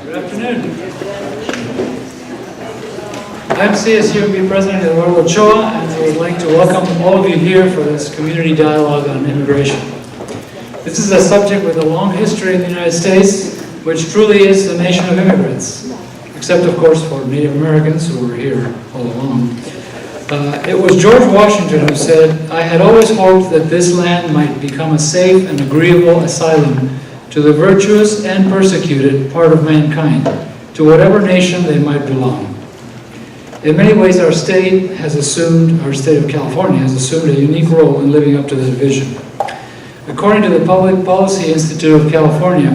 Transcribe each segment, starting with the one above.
Good afternoon. I'm CSUMB President Eduardo Ochoa, and I would like to welcome all of you here for this community dialogue on immigration. This is a subject with a long history in the United States, which truly is the nation of immigrants, except of course for Native Americans who were here all along. It was George Washington who said, "I had always hoped that this land might become a safe and agreeable asylum to the virtuous and persecuted part of mankind, to whatever nation they might belong." In many ways, our state of California has assumed a unique role in living up to this vision. According to the Public Policy Institute of California,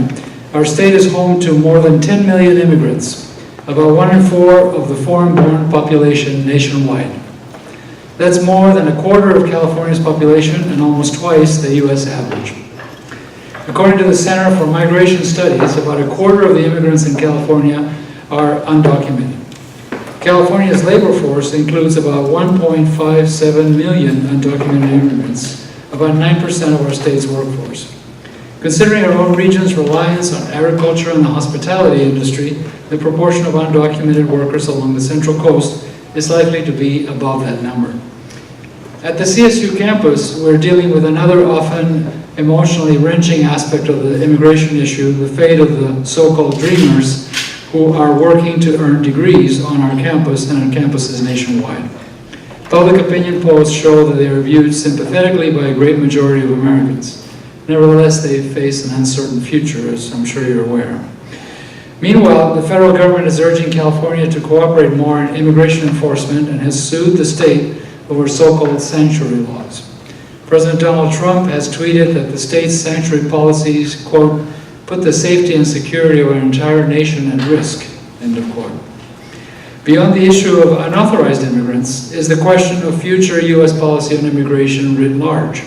our state is home to more than 10 million immigrants, about 1 in 4 of the foreign-born population nationwide. That's more than a quarter of California's population and almost twice the U.S. average. According to the Center for Migration Studies, about a quarter of the immigrants in California are undocumented. California's labor force includes about 1.57 million undocumented immigrants, about 9% of our state's workforce. Considering our own region's reliance on agriculture and the hospitality industry, the proportion of undocumented workers along the Central Coast is likely to be above that number. At the CSU campus, we're dealing with another often emotionally wrenching aspect of the immigration issue, the fate of the so-called dreamers who are working to earn degrees on our campus and on campuses nationwide. Public opinion polls show that they are viewed sympathetically by a great majority of Americans. Nevertheless, they face an uncertain future, as I'm sure you're aware. Meanwhile, the federal government is urging California to cooperate more in immigration enforcement and has sued the state over so-called sanctuary laws. President Donald Trump has tweeted that the state's sanctuary policies, quote, "put the safety and security of our entire nation at risk," end of quote. Beyond the issue of unauthorized immigrants is the question of future U.S. policy on immigration writ large.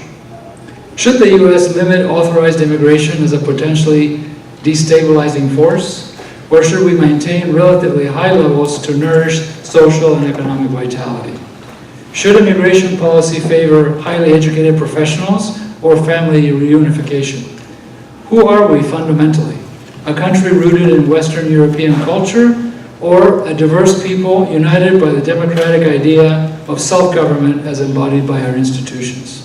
Should the U.S. limit authorized immigration as a potentially destabilizing force, or should we maintain relatively high levels to nourish social and economic vitality? Should immigration policy favor highly educated professionals or family reunification? Who are we fundamentally? A country rooted in Western European culture, or a diverse people united by the democratic idea of self-government as embodied by our institutions?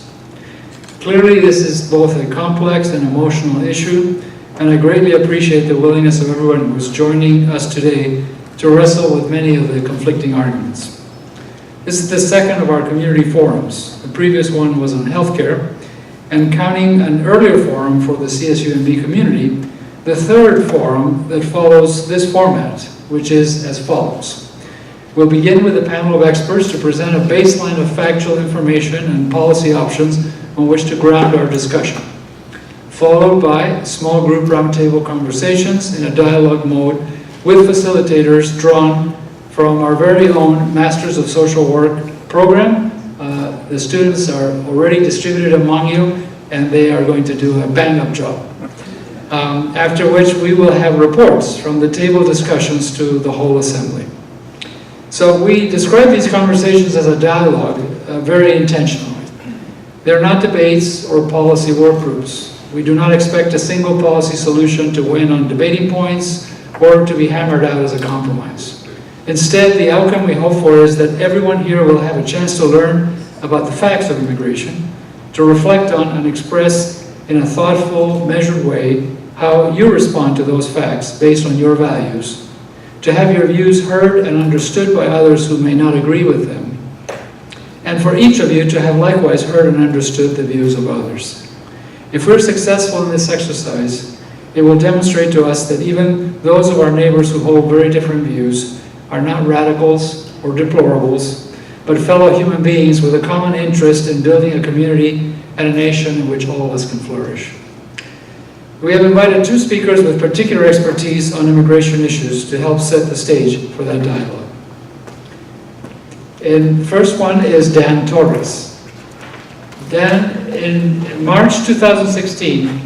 Clearly, this is both a complex and emotional issue, and I greatly appreciate the willingness of everyone who is joining us today to wrestle with many of the conflicting arguments. This is the second of our community forums. The previous one was on healthcare, and counting an earlier forum for the CSUMB community, the third forum that follows this format, which is as follows. We'll begin with a panel of experts to present a baseline of factual information and policy options on which to ground our discussion, followed by small group roundtable conversations in a dialogue mode with facilitators drawn from our very own Masters of Social Work program. The students are already distributed among you, and they are going to do a bang-up job. After which we will have reports from the table discussions to the whole assembly. So we describe these conversations as a dialogue, very intentionally. They're not debates or policy work groups. We do not expect a single policy solution to win on debating points or to be hammered out as a compromise. Instead, the outcome we hope for is that everyone here will have a chance to learn about the facts of immigration, to reflect on and express in a thoughtful, measured way how you respond to those facts based on your values, to have your views heard and understood by others who may not agree with them, and for each of you to have likewise heard and understood the views of others. If we're successful in this exercise, it will demonstrate to us that even those of our neighbors who hold very different views are not radicals or deplorables, but fellow human beings with a common interest in building a community and a nation in which all of us can flourish. We have invited two speakers with particular expertise on immigration issues to help set the stage for that dialogue. And the first one is Dan Torres. Dan, in March 2016,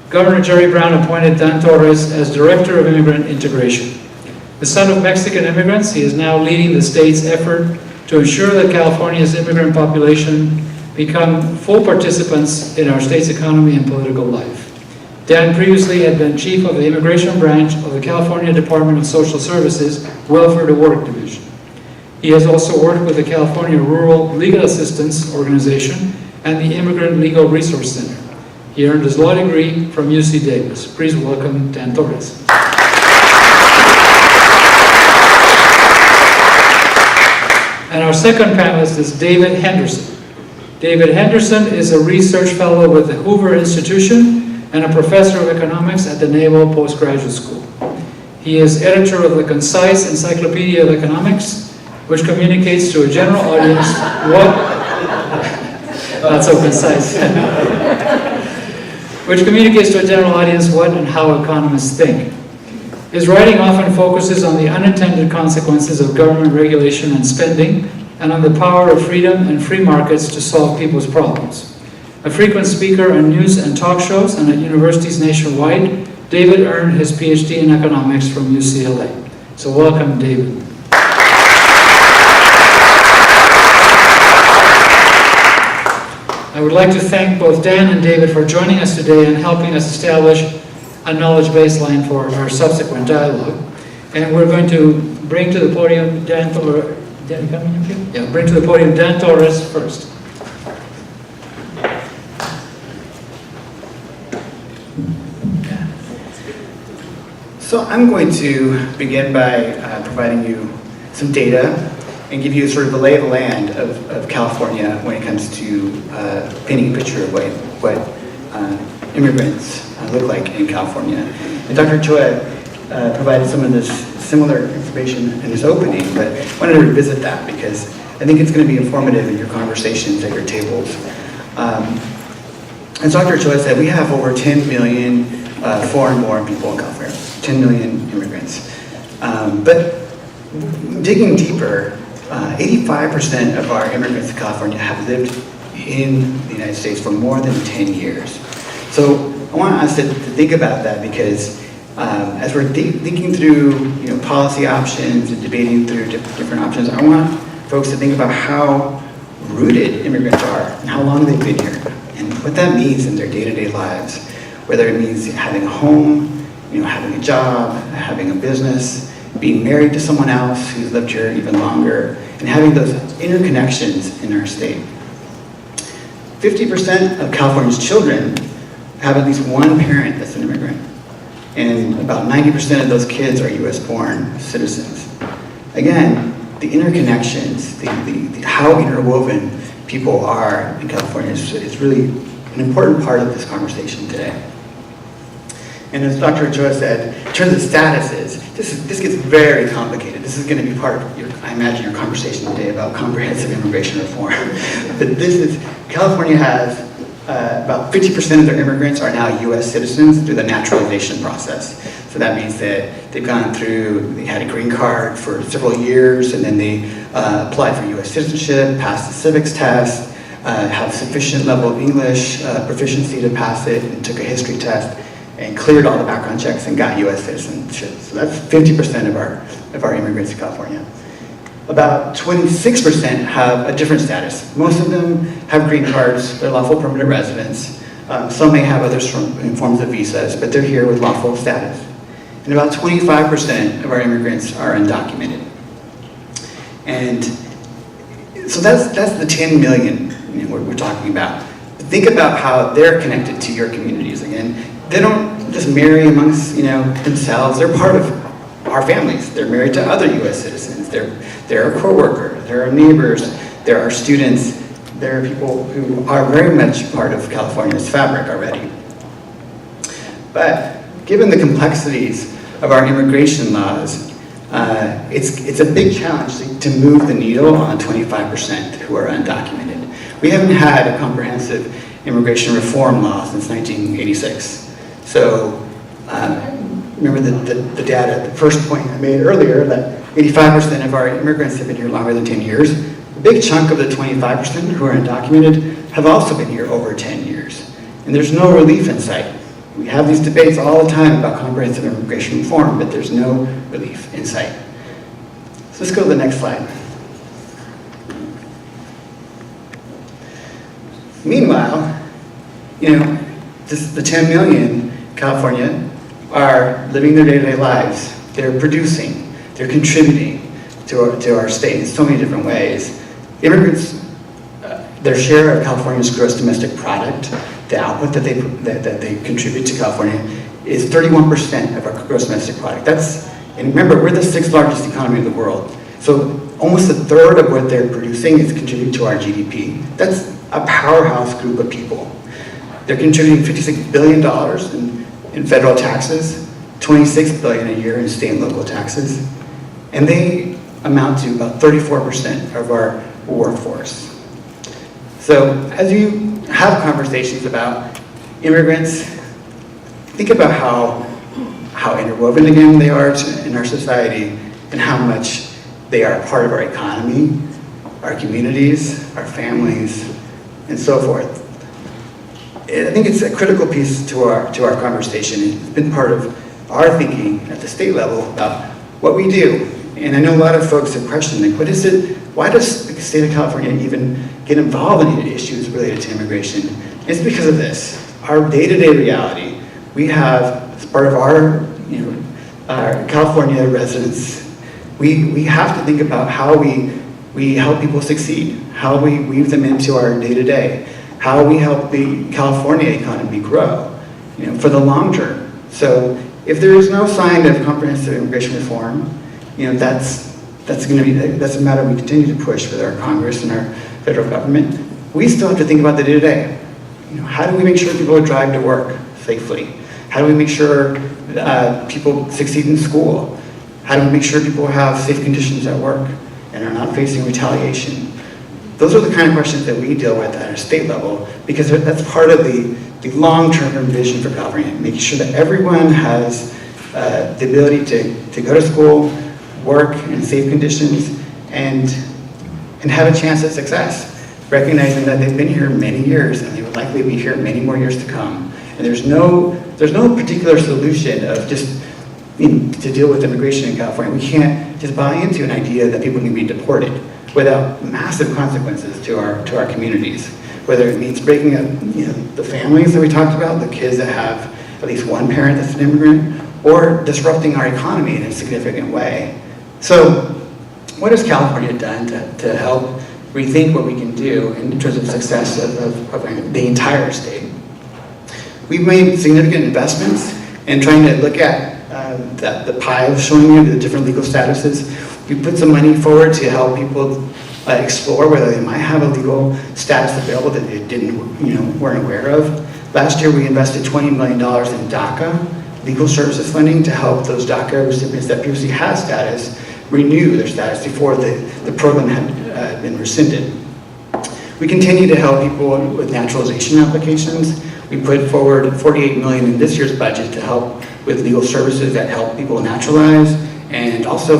Governor Jerry Brown appointed Dan Torres as Director of Immigrant Integration. The son of Mexican immigrants, he is now leading the state's effort to ensure that California's immigrant population become full participants in our state's economy and political life. Dan previously had been chief of the immigration branch of the California Department of Social Services Welfare to Work Division. He has also worked with the California Rural Legal Assistance Organization and the Immigrant Legal Resource Center. He earned his law degree from UC Davis. Please welcome Dan Torres. And our second panelist is David Henderson. David Henderson is a research fellow with the Hoover Institution and a professor of economics at the Naval Post Graduate School. He is editor of the Concise Encyclopedia of Economics, which communicates to a general audience not so concise, which communicates to a general audience what and how economists think. His writing often focuses on the unintended consequences of government regulation and spending, and on the power of freedom and free markets to solve people's problems. A frequent speaker on news and talk shows and at universities nationwide, David earned his PhD in economics from UCLA. So welcome, David. I would like to thank both Dan and David for joining us today and helping us establish a knowledge baseline for our subsequent dialogue. And we're going to bring to the podium Dan Torres. Bring to the podium Dan Torres first. So I'm going to begin by providing you some data and give you sort of the lay of the land of California when it comes to painting a picture of what immigrants look like in California. And Dr. Ochoa provided some of this similar information in his opening, but I wanted to revisit that because I think it's going to be informative in your conversations at your tables. As Dr. Ochoa said, we have over 10 million foreign-born people in California, 10 million immigrants. But digging deeper, 85% of our immigrants to California have lived in the United States for more than 10 years. So I want us to think about that because as we're thinking through policy options and debating through different options, I want folks to think about how rooted immigrants are and how long they've been here and what that means in their day-to-day lives, whether it means having a home, having a job, having a business, being married to someone else who's lived here even longer, and having those interconnections in our state. 50% of California's children have at least one parent that's an immigrant, and about 90% of those kids are US-born citizens. Again, the interconnections, how interwoven people are in California is really an important part of this conversation today. And as Dr. Ochoa said, in terms of statuses, this gets very complicated. This is going to be part of I imagine your conversation today about comprehensive immigration reform. But California has about 50% of their immigrants are now US citizens through the naturalization process. So that means that they've gone through, they had a green card for several years, and then they applied for US citizenship, passed the civics test, have sufficient level of English proficiency to pass it, and took a history test, and cleared all the background checks and got US citizenship. So that's 50% of our immigrants to California. About 26% have a different status. Most of them have green cards, they're lawful permanent residents. Some may have others in forms of visas, but they're here with lawful status. And about 25% of our immigrants are undocumented. And so that's the 10 million we're talking about. Think about how they're connected to your communities. Again, they don't just marry amongst themselves. They're part of our families. They're married to other U.S. citizens. They're a co-worker. They're our neighbors. They're our students. They're people who are very much part of California's fabric already. But given the complexities of our immigration laws, it's a big challenge to move the needle on 25% who are undocumented. We haven't had a comprehensive immigration reform law since 1986. So remember the data, the first point I made earlier, that 85% of our immigrants have been here longer than 10 years. A big chunk of the 25% who are undocumented have also been here over 10 years. And there's no relief in sight. We have these debates all the time about comprehensive immigration reform, but there's no relief in sight. So let's go to the next slide. Meanwhile, the 10 million California are living their day-to-day lives. They're producing, they're contributing to our state in so many different ways. Immigrants, their share of California's gross domestic product, the output that they contribute to California, is 31% of our gross domestic product. And remember, we're the 6th largest economy in the world. So almost a third of what they're producing is contributing to our GDP. That's a powerhouse group of people. They're contributing $56 billion in federal taxes, $26 billion a year in state and local taxes, and they amount to about 34% of our workforce. So as you have conversations about immigrants, think about how interwoven again they are in our society and how much they are a part of our economy, our communities, our families, and so forth. I think it's a critical piece to our conversation. It's been part of our thinking at the state level about what we do. And I know a lot of folks have questioned, like, why does the state of California even get involved in issues related to immigration? It's because of this. Our day-to-day reality, we have, as part of our California residents, we have to think about how we help people succeed, how we weave them into our day-to-day, how we help the California economy grow, for the long term. So if there is no sign of comprehensive immigration reform, that's a matter we continue to push with our Congress and our federal government. We still have to think about the day-to-day. How do we make sure people drive to work safely? How do we make sure people succeed in school? How do we make sure people have safe conditions at work and are not facing retaliation? Those are the kind of questions that we deal with at a state level, because that's part of the long-term vision for California, making sure that everyone has the ability to go to school, work in safe conditions, and have a chance at success, recognizing that they've been here many years and they will likely be here many more years to come. And there's no particular solution of just to deal with immigration in California. We can't just buy into an idea that people can be deported without massive consequences to our communities. Whether it means breaking up the families that we talked about, the kids that have at least one parent that's an immigrant, or disrupting our economy in a significant way. So what has California done to help rethink what we can do in terms of success of the entire state? We've made significant investments in trying to look at the pie showing you the different legal statuses. We put some money forward to help people explore whether they might have a legal status available that they weren't aware of. Last year we invested $20 million in DACA, legal services funding, to help those DACA recipients that previously had status renew their status before the program had been rescinded. We continue to help people with naturalization applications. We put forward $48 million in this year's budget to help with legal services that help people naturalize and also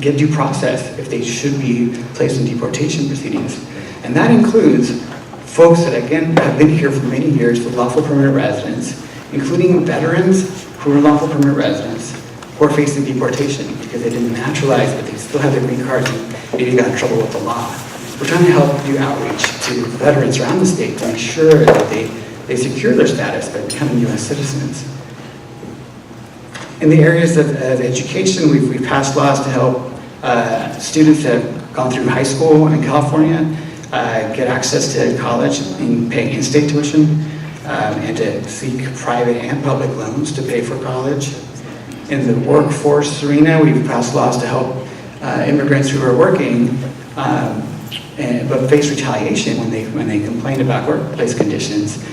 get due process if they should be placed in deportation proceedings. And that includes folks that, again, have been here for many years with lawful permanent residence, including veterans who are lawful permanent residents who are facing deportation because they didn't naturalize, but they still have their green cards and maybe got in trouble with the law. We're trying to help do outreach to veterans around the state to make sure that they secure their status by becoming U.S. citizens. In the areas of education, we've passed laws to help students that have gone through high school in California get access to college and pay in-state tuition, and to seek private and public loans to pay for college. In the workforce arena, we've passed laws to help immigrants who are working but face retaliation when they complain about workplace conditions.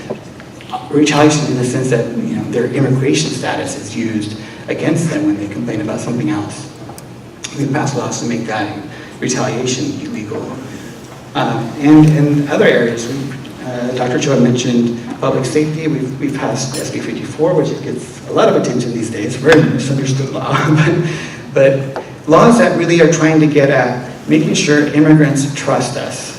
Retaliation in the sense that their immigration status is used against them when they complain about something else. We've passed laws to make that retaliation illegal. And in other areas, Dr. Ochoa mentioned public safety. We've passed SB 54, which gets a lot of attention these days, very misunderstood law, but laws that really are trying to get at making sure immigrants trust us,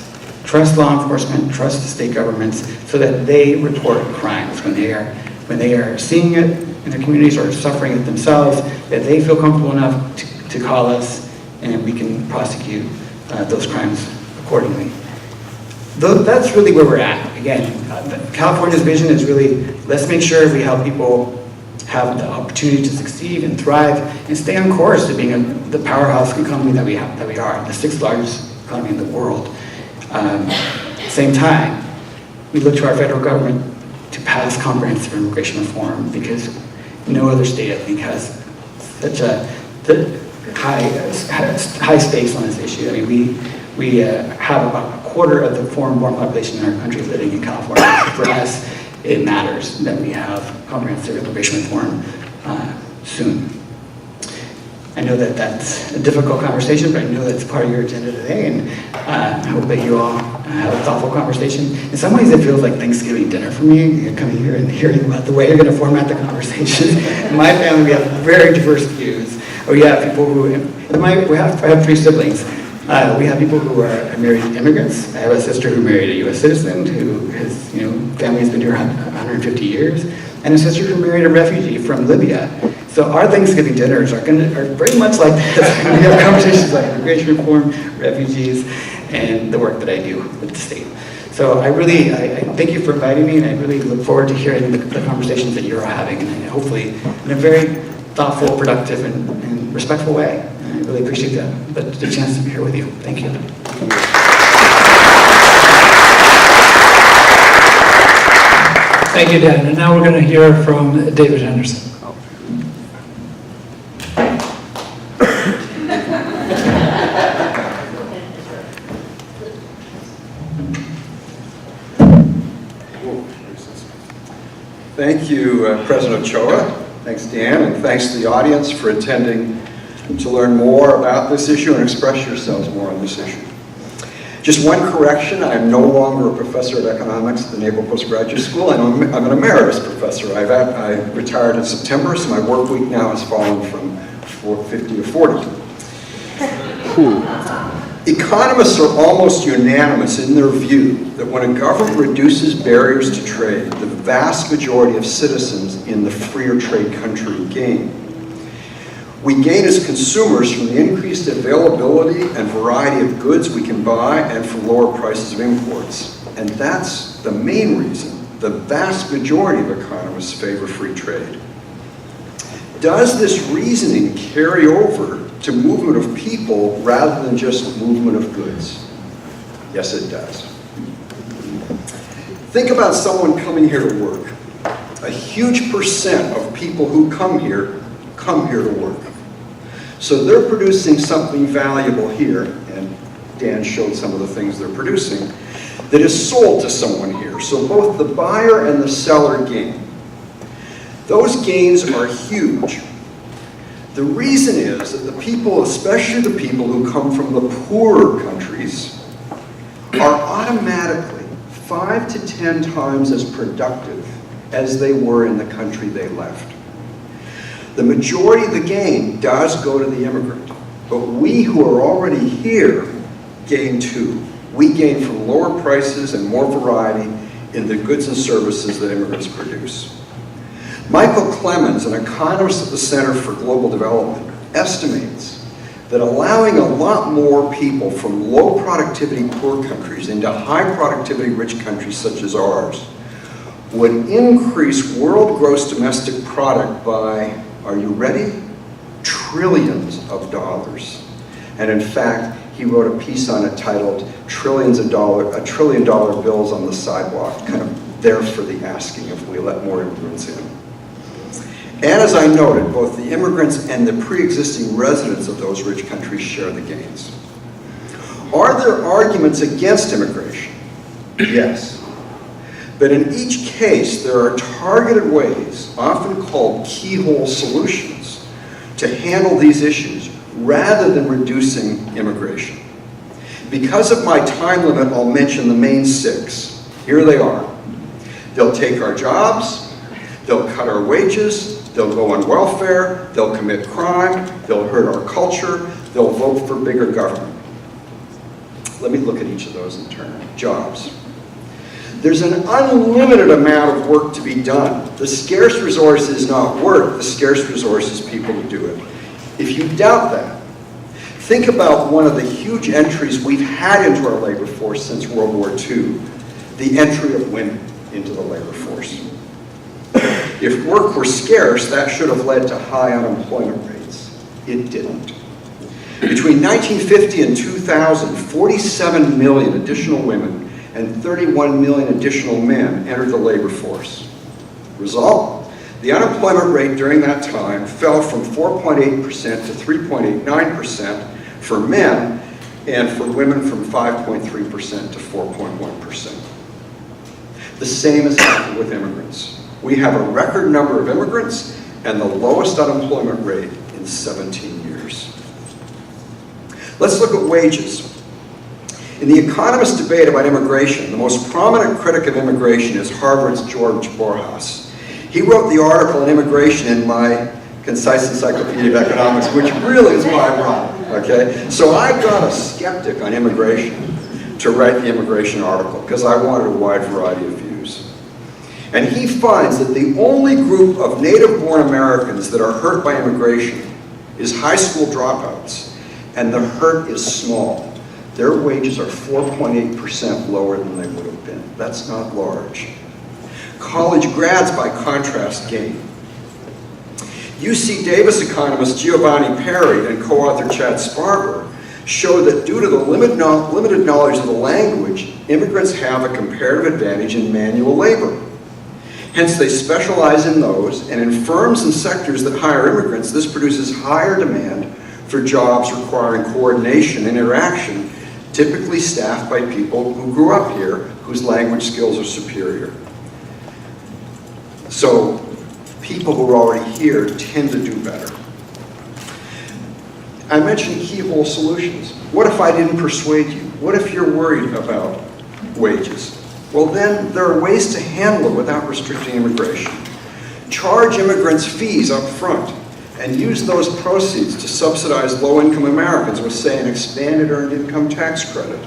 trust law enforcement, trust the state governments, so that they report crimes when they are seeing it in their communities or suffering it themselves, that they feel comfortable enough to call us and we can prosecute those crimes accordingly. that's really where we're at. Again, California's vision is really, let's make sure we help people have the opportunity to succeed and thrive and stay on course to being the powerhouse economy that we are, the 6th largest economy in the world. At the same time, we look to our federal government to pass comprehensive immigration reform because no other state, I think, has such a high stakes on this issue. I mean, we have about a quarter of the foreign-born population in our country living in California. For us, it matters that we have comprehensive immigration reform soon. I know that that's a difficult conversation, but I know that's part of your agenda today, and I hope that you all have a thoughtful conversation. In some ways, it feels like Thanksgiving dinner for me, coming here and hearing about the way you're going to format the conversation. In my family, we have very diverse views. We have people who, I have 3 siblings. We have people who are married immigrants. I have a sister who married a U.S. citizen who has, family has been here 150 years, and a sister who married a refugee from Libya. So our Thanksgiving dinners are very much like this. We have conversations like immigration reform, refugees, and the work that I do with the state. So I thank you for inviting me, and I really look forward to hearing the conversations that you're having, and hopefully in a very thoughtful, productive, and respectful way. And I really appreciate the chance to be here with you. Thank you. Thank you, Dan. And now we're going to hear from David Henderson. Thank you, President Ochoa. Thanks, Dan, and thanks to the audience for attending to learn more about this issue and express yourselves more on this issue. Just one correction, I am no longer a professor of economics at the Naval Post Graduate School. I'm an emeritus professor. I retired in September, so my work week now has fallen from 50 to 40. Economists are almost unanimous in their view that when a government reduces barriers to trade, the vast majority of citizens in the freer trade country gain. We gain as consumers from the increased availability and variety of goods we can buy and from lower prices of imports. And that's the main reason the vast majority of economists favor free trade. Does this reasoning carry over to movement of people rather than just movement of goods? Yes, it does. Think about someone coming here to work. A huge percent of people who come here to work. So they're producing something valuable here, and Dan showed some of the things they're producing, that is sold to someone here. So both the buyer and the seller gain. Those gains are huge. The reason is that the people, especially the people who come from the poorer countries, are automatically 5 to 10 times as productive as they were in the country they left. The majority of the gain does go to the immigrant, but we who are already here gain too. We gain from lower prices and more variety in the goods and services that immigrants produce. Michael Clemens, an economist at the Center for Global Development, estimates that allowing a lot more people from low productivity poor countries into high productivity rich countries such as ours would increase world gross domestic product by, are you ready? Trillions of dollars. And in fact, he wrote a piece on it titled $1 trillion bills on the sidewalk, kind of there for the asking if we let more immigrants in. And as I noted, both the immigrants and the pre-existing residents of those rich countries share the gains. Are there arguments against immigration? Yes. But in each case, there are targeted ways, often called keyhole solutions, to handle these issues rather than reducing immigration. Because of my time limit, I'll mention the main 6. Here they are. They'll take our jobs, they'll cut our wages, they'll go on welfare, they'll commit crime, they'll hurt our culture, they'll vote for bigger government. Let me look at each of those in turn. Jobs. There's an unlimited amount of work to be done. The scarce resource is not work, the scarce resource is people to do it. If you doubt that, Think about one of the huge entries we've had into our labor force since World War II, the entry of women into the labor force. If work were scarce, that should have led to high unemployment rates. It didn't. Between 1950 and 2000, 47 million additional women and 31 million additional men entered the labor force. Result? The unemployment rate during that time fell from 4.8% to 3.89% for men, and for women from 5.3% to 4.1%. The same has happened with immigrants. We have a record number of immigrants and the lowest unemployment rate in 17 years. Let's look at wages. In the economist debate about immigration, the most prominent critic of immigration is Harvard's George Borjas. He wrote the article on immigration in my Concise Encyclopedia of Economics, which really is why I brought it, okay? So I got a skeptic on immigration to write the immigration article because I wanted a wide variety of views. And he finds that the only group of native-born Americans that are hurt by immigration is high school dropouts, and the hurt is small. Their wages are 4.8% lower than they would have been. That's not large. College grads, by contrast, gain. UC Davis economist Giovanni Perry and co-author Chad Sparber show that due to the limited knowledge of the language, immigrants have a comparative advantage in manual labor. Hence, they specialize in those, and in firms and sectors that hire immigrants, this produces higher demand for jobs requiring coordination and interaction, typically staffed by people who grew up here, whose language skills are superior. So, people who are already here tend to do better. I mentioned Keyhole Solutions. What if I didn't persuade you? What if you're worried about wages? Well, then there are ways to handle it without restricting immigration. Charge immigrants fees up front and use those proceeds to subsidize low-income Americans with, say, an expanded earned income tax credit,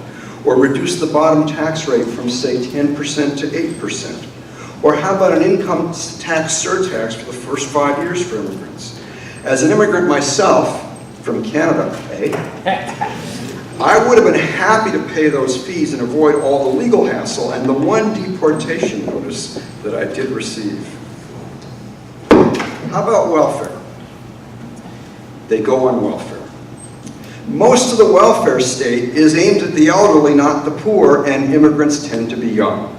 or reduce the bottom tax rate from, say, 10% to 8%. Or how about an income tax surtax for the first 5 years for immigrants? As an immigrant myself, from Canada, I would have been happy to pay those fees and avoid all the legal hassle and the one deportation notice that I did receive. How about welfare? They go on welfare. Most of the welfare state is aimed at the elderly, not the poor, and immigrants tend to be young.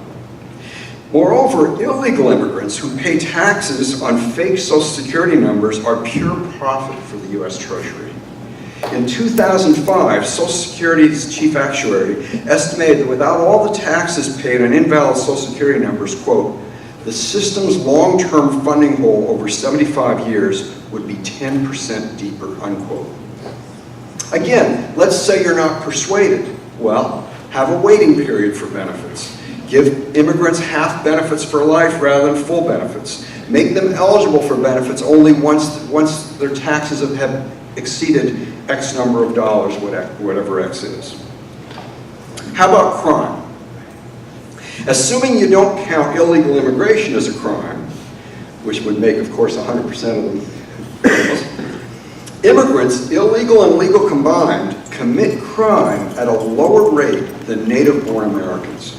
Moreover, illegal immigrants who pay taxes on fake Social Security numbers are pure profit for the U.S. Treasury. In 2005, Social Security's chief actuary estimated that without all the taxes paid on invalid Social Security numbers, quote, the system's long-term funding hole over 75 years would be 10% deeper, unquote. Again, let's say you're not persuaded. Well, have a waiting period for benefits. Give immigrants half benefits for life rather than full benefits. Make them eligible for benefits only once their taxes have exceeded X number of dollars, whatever X is. How about crime? Assuming you don't count illegal immigration as a crime, which would make, of course, 100% of them, immigrants, illegal and legal combined, commit crime at a lower rate than native-born Americans.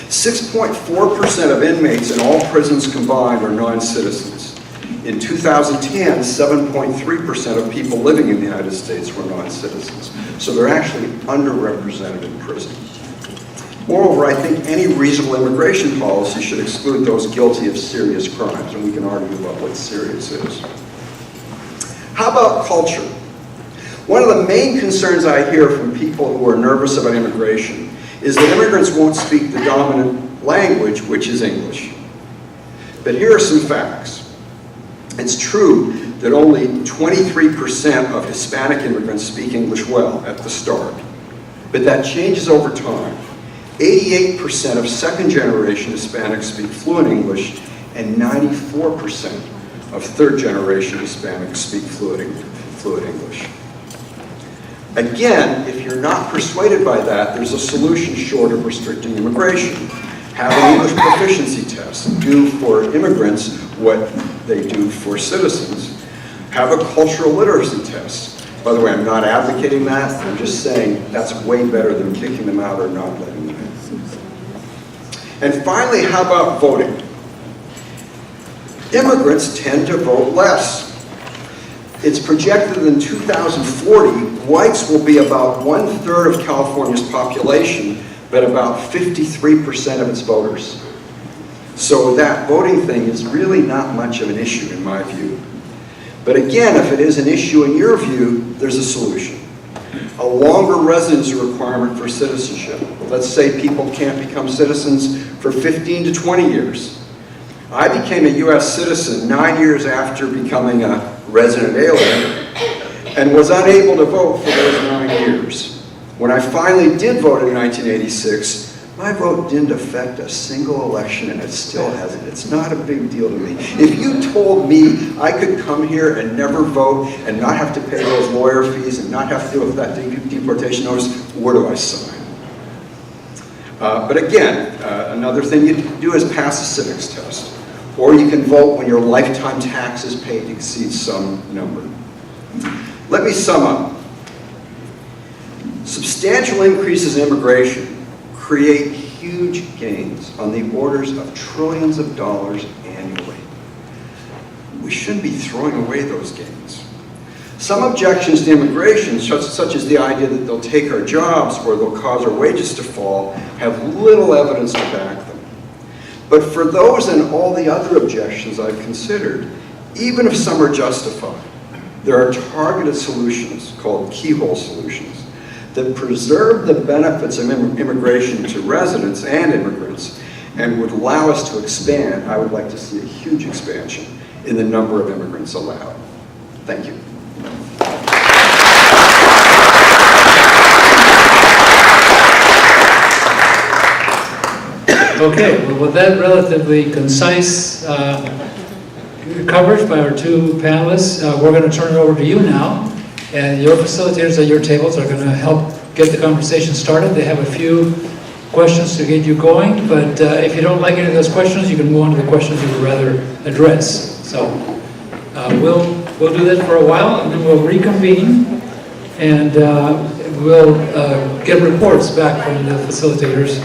6.4% of inmates in all prisons combined are non-citizens. In 2010, 7.3% of people living in the United States were non-citizens. So they're actually underrepresented in prison. Moreover, I think any reasonable immigration policy should exclude those guilty of serious crimes, and we can argue about what serious is. How about culture? One of the main concerns I hear from people who are nervous about immigration is that immigrants won't speak the dominant language, which is English. But here are some facts. It's true that only 23% of Hispanic immigrants speak English well at the start, but that changes over time. 88% of second-generation Hispanics speak fluent English, and 94% of third-generation Hispanics speak fluent English. Again, if you're not persuaded by that, there's a solution short of restricting immigration. Have an English proficiency test. Do for immigrants what they do for citizens. Have a cultural literacy test. By the way, I'm not advocating that. I'm just saying that's way better than kicking them out or not letting them in. And finally, how about voting? Immigrants tend to vote less. It's projected that in 2040, whites will be about 1/3 of California's population, but about 53% of its voters. So that voting thing is really not much of an issue in my view. But again, if it is an issue in your view, there's a solution. A longer residency requirement for citizenship. Let's say people can't become citizens for 15 to 20 years. I became a US citizen 9 years after becoming a resident alien and was unable to vote for those 9 years. When I finally did vote in 1986, my vote didn't affect a single election, and it still hasn't. It's not a big deal to me. If you told me I could come here and never vote and not have to pay those lawyer fees and not have to deal with that deportation notice, where do I sign? But again, another thing you can do is pass a civics test. Or you can vote when your lifetime taxes paid exceeds some number. Let me sum up. Substantial increases in immigration create huge gains on the orders of trillions of dollars annually. We shouldn't be throwing away those gains. Some objections to immigration, such as the idea that they'll take our jobs or they'll cause our wages to fall, have little evidence to back them. But for those and all the other objections I've considered, even if some are justified, there are targeted solutions called Keyhole Solutions that preserve the benefits of immigration to residents and immigrants and would allow us to expand. I would like to see a huge expansion in the number of immigrants allowed. Thank you. Okay, well, with that relatively concise coverage by our two panelists, we're going to turn it over to you now. And your facilitators at your tables are going to help get the conversation started. They have a few questions to get you going, but if you don't like any of those questions, you can move on to the questions you would rather address. So we'll do that for a while, and then we'll reconvene, and we'll get reports back from the facilitators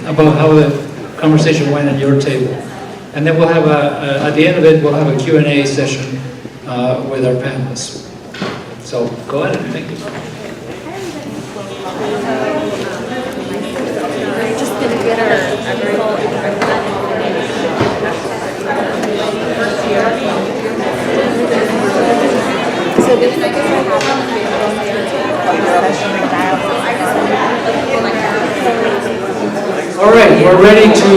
about how the conversation went at your table. And then we'll have at the end of it, we'll have a Q&A session with our panelists. So go ahead, thank you. Just gonna get our so this is All right, we're ready to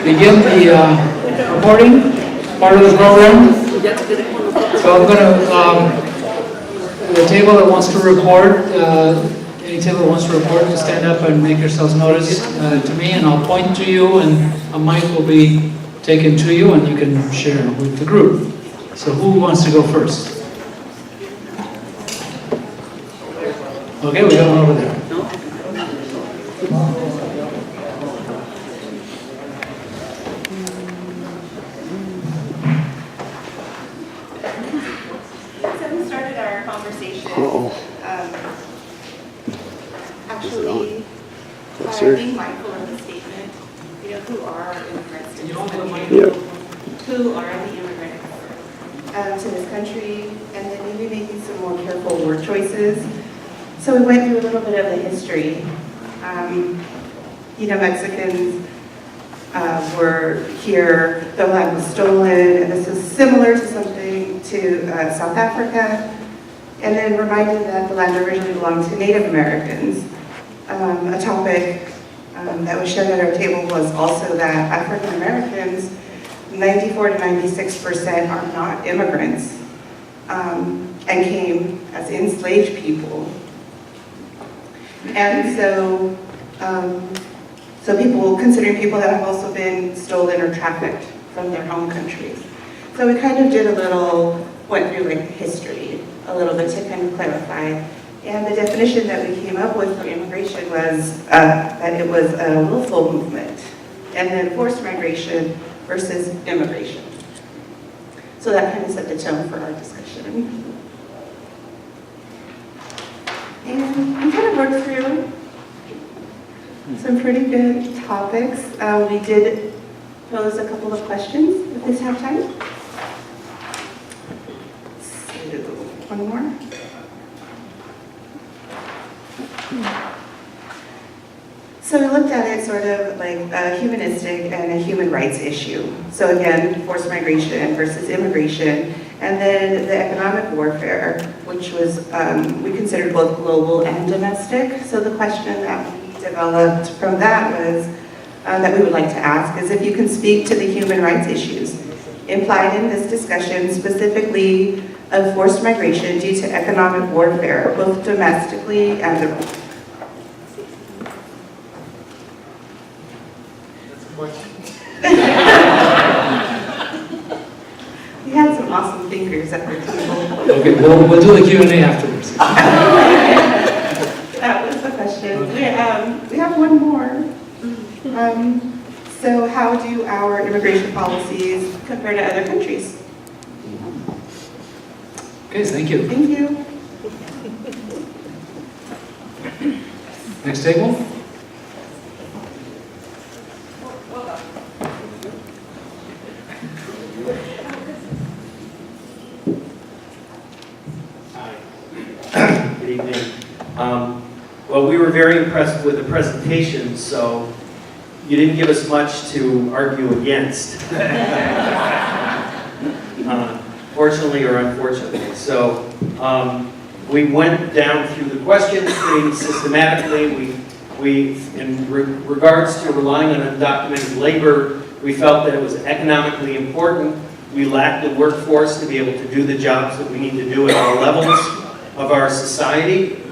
begin the reporting part of the program. So I'm going to, the table that wants to report, any table that wants to report, just stand up and make yourselves notice to me, and I'll point to you, and a mic will be taken to you, and you can share with the group. So who wants to go first? Okay, we got one over there. Actually, by being mindful of the statement, you know, who are immigrants to this country? Who are the immigrants to this country? And then maybe making some more careful word choices. So we went through a little bit of the history. You know, Mexicans were here, the land was stolen, and this is similar to something to South Africa. And then reminded that the land originally belonged to Native Americans. A topic that was shared at our table was also that African Americans, 94 to 96% are not immigrants and came as enslaved people. And so, considering people that have also been stolen or trafficked from their home countries. So we kind of did went through like history a little bit to kind of clarify. And the definition that we came up with for immigration was that it was a willful movement, and then forced migration versus immigration. So So that kind of set the tone for our discussion. And we kind of worked through some pretty good topics. We did pose a couple of questions if this have time. So, one more. So we looked at it sort of like a humanistic and a human rights issue. So again, forced migration versus immigration, and then the economic warfare, which was, we considered both global and domestic. So the question that we developed from that was, that we would like to ask, is if you can speak to the human rights issues implied in this discussion, specifically of forced migration due to economic warfare, both domestically and abroad. We had some awesome thinkers at the table. Okay, we'll do the Q&A afterwards. That was the question. We have one more. So how do our immigration policies compare to other countries? Okay, thank you. Thank you. Next table. Good evening. Well, we were very impressed with the presentation, so you didn't give us much to argue against. Fortunately or unfortunately. So we went down through the questions pretty systematically. In regards to relying on undocumented labor, we felt that it was economically important. We lacked the workforce to be able to do the jobs that we need to do at all levels of our society.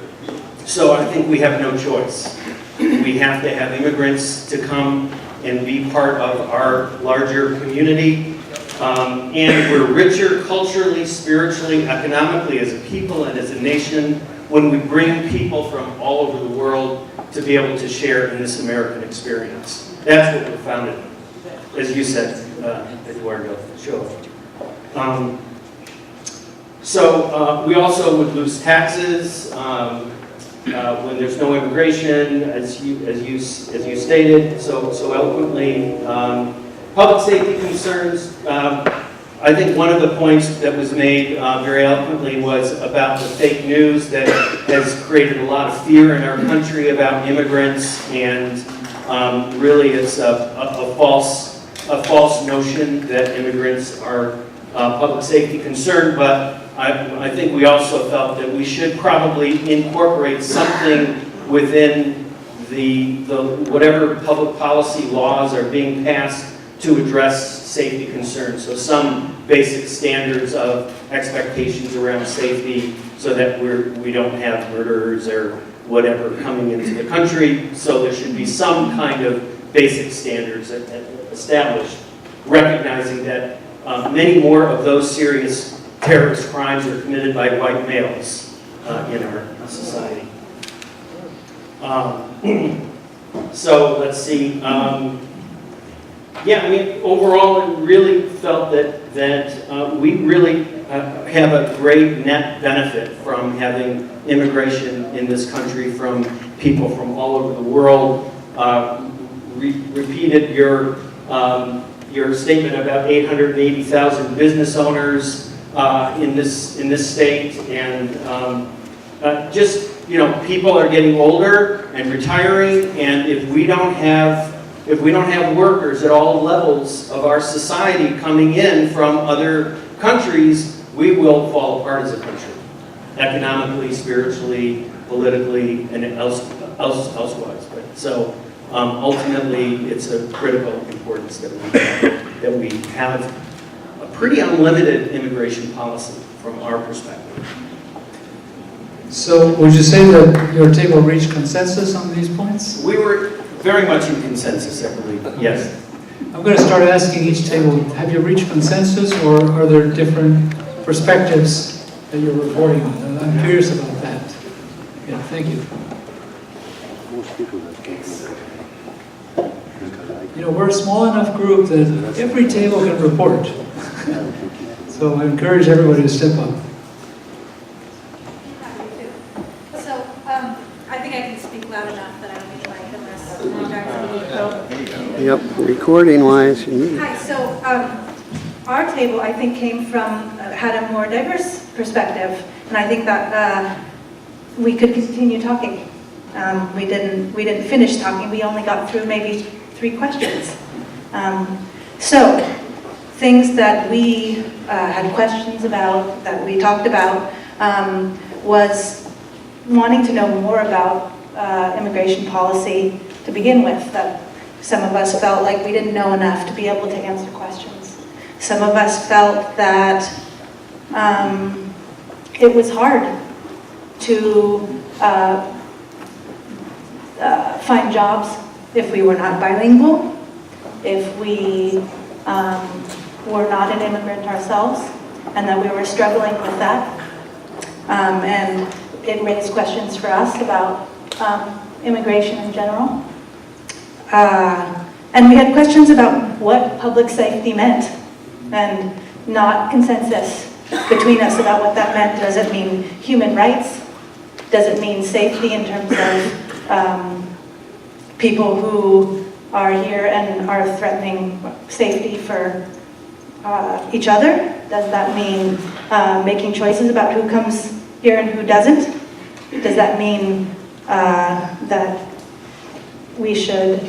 So I think we have no choice. We have to have immigrants to come and be part of our larger community. And we're richer culturally, spiritually, economically as a people and as a nation when we bring people from all over the world to be able to share in this American experience. That's what we're founded on, as you said, Eduardo Ochoa. So we also would lose taxes when there's no immigration, as you stated so eloquently. Public safety concerns. I think one of the points that was made very eloquently was about the fake news that has created a lot of fear in our country about immigrants, and really it's a false notion that immigrants are public safety concern. But I think we also felt that we should probably incorporate something within the whatever public policy laws are being passed to address safety concerns. So some basic standards of expectations around safety so that we don't have murderers or whatever coming into the country. So there should be some kind of basic standards established, recognizing that many more of those serious terrorist crimes are committed by white males in our society. So let's see. Yeah, I mean, overall, I really felt that we really have a great net benefit from having immigration in this country from people from all over the world. Repeated your statement about 880,000 business owners in this state, and just, you know, people are getting older and retiring, and if we don't have workers at all levels of our society coming in from other countries, we will fall apart as a country, economically, spiritually, politically, and elsewise. But so ultimately, it's of critical importance that we have a pretty unlimited immigration policy from our perspective. So would you say that your table reached consensus on these points? We were very much in consensus, I believe, yes. I'm going to start asking each table, have you reached consensus, or are there different perspectives that you're reporting on? I'm curious about that. Yeah, thank you. You know, we're a small enough group that every table can report. So I encourage everybody to step up. So, I think I can speak loud enough that I don't need to mic unless Yep, recording wise. You need it. Hi, so our table, I think, came from, had a more diverse perspective, and I think that we could continue talking. We didn't finish talking, we only got through maybe 3 questions. So, things that we had questions about, that we talked about, was wanting to know more about immigration policy to begin with. That some of us felt like we didn't know enough to be able to answer questions. Some of us felt that it was hard to find jobs if we were not bilingual, if we were not an immigrant ourselves, and that we were struggling with that. And it raised questions for us about immigration in general. And we had questions about what public safety meant, and not consensus between us about what that meant. Does it mean human rights? Does it mean safety in terms of people who are here and are threatening safety for each other? Does that mean making choices about who comes here and who doesn't? Does that mean that we should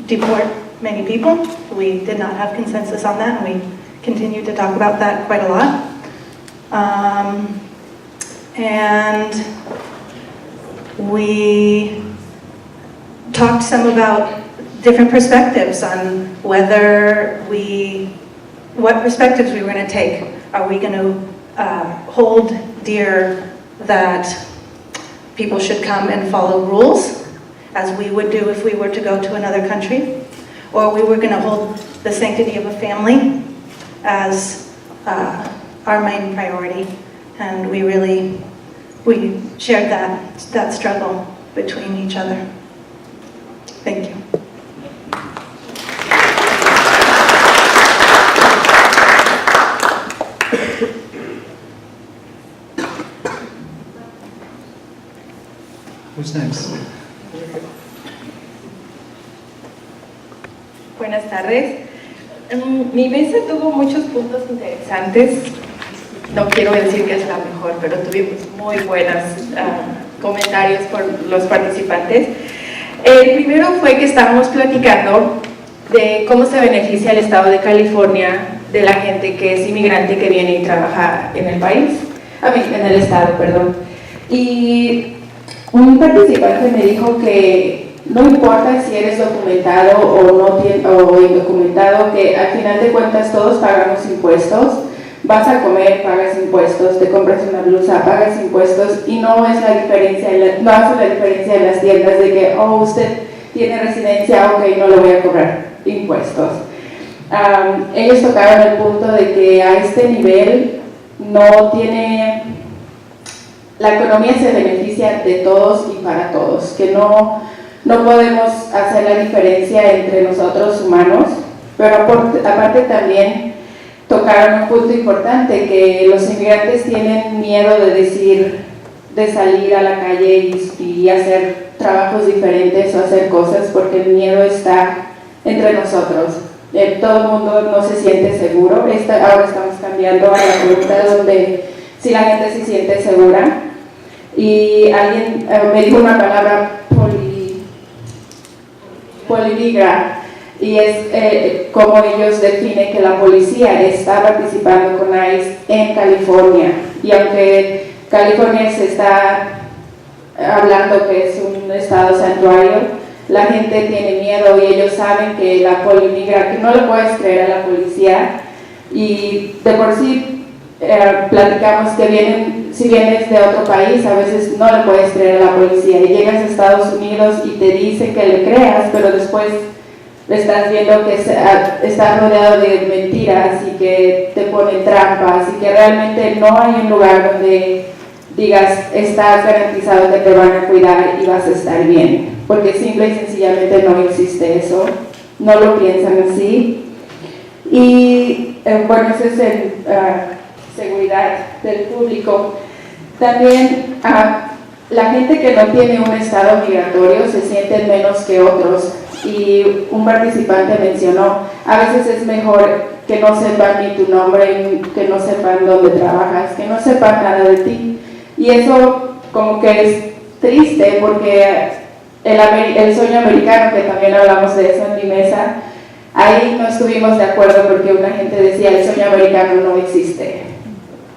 deport many people? We did not have consensus on that, and we continued to talk about that quite a lot. And we talked some about different perspectives on what perspectives we were going to take. Are we going to hold dear that people should come and follow rules, as we would do if we were to go to another country? Or we were going to hold the sanctity of a family as our main priority? And we shared that struggle between each other. Thank you. Who's next? Buenas tardes. Mi mesa tuvo muchos puntos interesantes. No quiero decir que es la mejor, pero tuvimos muy buenos comentarios por los participantes. El primero fue que estábamos platicando de cómo se beneficia el estado de California de la gente que es inmigrante y que viene y trabaja en el país, en el estado, perdón. Y un participante me dijo que no importa si eres documentado o indocumentado, que al final de cuentas todos pagamos impuestos. Vas a comer, pagas impuestos, te compras una blusa, pagas impuestos, y no es la diferencia, no hace la diferencia en las tiendas de que, usted tiene residencia, ok, no le voy a cobrar impuestos. Ellos tocaron el punto de que a este nivel la economía se beneficia de todos y para todos, que no podemos hacer la diferencia entre nosotros humanos, pero aparte también tocaron un punto importante, que los inmigrantes tienen miedo de salir a la calle y hacer trabajos diferentes o hacer cosas, porque el miedo está entre nosotros. Todo el mundo no se siente seguro. Ahora estamos cambiando a la pregunta donde si la gente se siente segura. Y alguien me dijo una palabra poliligra, y es como ellos definen que la policía está participando con ICE en California. Y aunque California se está hablando que es un estado santuario, la gente tiene miedo y ellos saben que la polimigra, que no le puedes creer a la policía. Y de por sí platicamos que si vienes de otro país, a veces no le puedes creer a la policía, y llegas a Estados Unidos y te dicen que le creas, pero después estás viendo que está rodeado de mentiras y que te ponen trampas, y que realmente no hay un lugar donde digas estás garantizado que te van a cuidar y vas a estar bien, porque simple y sencillamente no existe eso, no lo piensan así. Y bueno, eso es en seguridad del público. También la gente que no tiene un estado migratorio se siente menos que otros. Y un participante mencionó, a veces es mejor que no sepan ni tu nombre, que no sepan dónde trabajas, que no sepan nada de ti. Y eso como que es triste porque el sueño americano, que también hablamos de eso en mi mesa, ahí no estuvimos de acuerdo porque una gente decía el sueño americano no existe.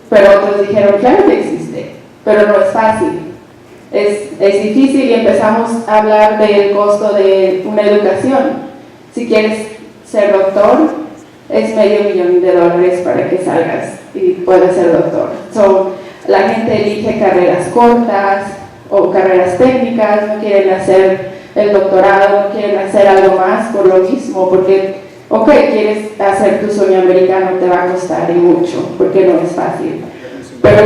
Pero otros dijeron, claro que existe, pero no es fácil. Es difícil y empezamos a hablar del costo de una educación. Si quieres ser doctor, es $500,000 para que salgas y puedas ser doctor. La gente elige carreras cortas o carreras técnicas, no quieren hacer el doctorado, no quieren hacer algo más por lo mismo, porque, quieres hacer tu sueño americano, te va a costar y mucho, porque no es fácil. Pero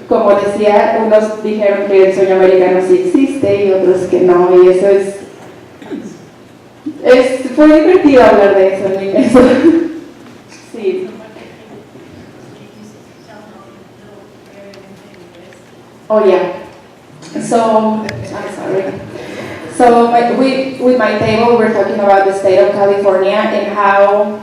como decía, unos dijeron que el sueño americano sí existe y otros que no, y eso fue divertido hablar de eso en mi mesa. Sí. Oh yeah. So, I'm sorry. So with my table, we're talking about the state of California and how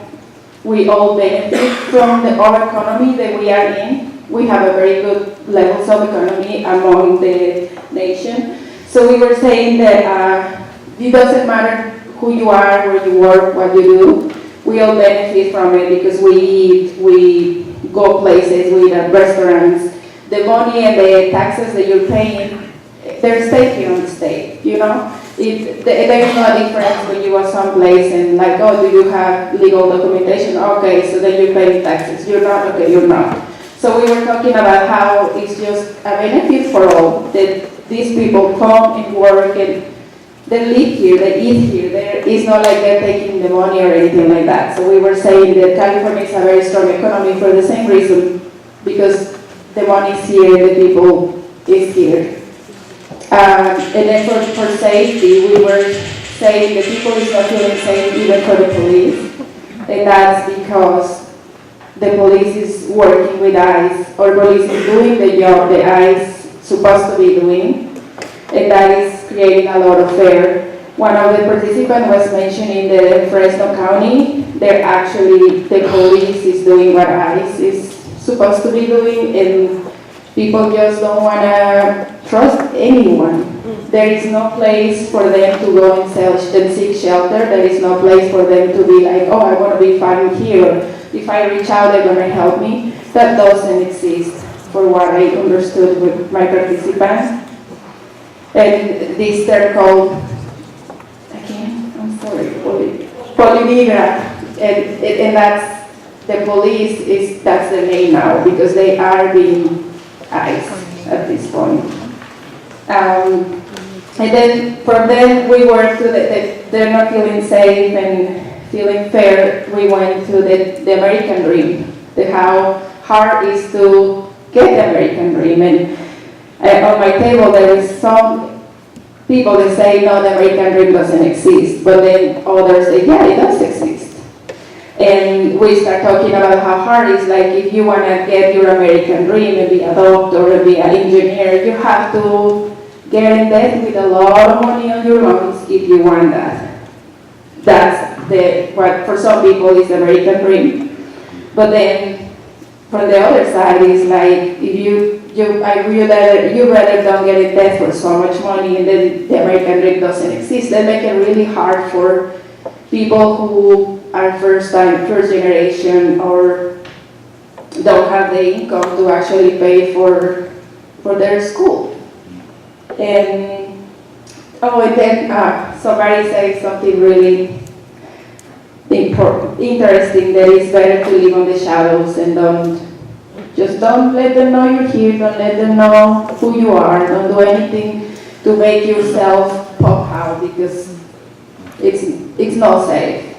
we all benefit from the our economy that we are in. We have a very good levels of economy among the nation. So we were saying that it doesn't matter who you are, where you work, what you do. We all benefit from it because we eat, we go places, we eat at restaurants. The money and the taxes that you're paying, they're staying here on the state, you know? There is no difference when you are someplace and like, oh, do you have legal documentation? Okay, so then you're paying taxes. You're not, okay, you're not. So we were talking about how it's just a benefit for all, that these people come and work and they live here, they eat here. It's not like they're taking the money or anything like that. So we were saying that California is a very strong economy for the same reason, because the money is here, the people is here. And then for safety, we were saying the people is not feeling safe even for the police, and that's because the police is working with ICE, or police is doing the job the ICE supposed to be doing, and that is creating a lot of fear. One of the participants was mentioning the Fresno County, they're actually, the police is doing what ICE is supposed to be doing, and people just don't want to trust anyone. There is no place for them to go and seek shelter. There is no place for them to be like, oh, I want to be fine here. If I reach out, they're going to help me. That doesn't exist for what I understood with my participants. And this term called, polymigra. And that's, the police that's the name now, because they are being ICE at this point. And then from then we worked to they're not feeling safe and feeling fair. We went to the American dream, how hard it is to get the American dream. And on my table there is some people that say no, the American dream doesn't exist, but then others say yeah, it does exist. And we start talking about how hard it is, like if you want to get your American dream and be a doctor and be an engineer, you have to get in debt with a lot of money on your loans if you want that. That's what for some people is the American dream. But then from the other side is like if you rather don't get in debt for so much money and then the American dream doesn't exist. They make it really hard for people who are first generation or don't have the income to actually pay for their school. And then somebody said something really interesting, that it's better to live on the shadows and don't let them know you're here, don't let them know who you are, don't do anything to make yourself pop out, because it's not safe.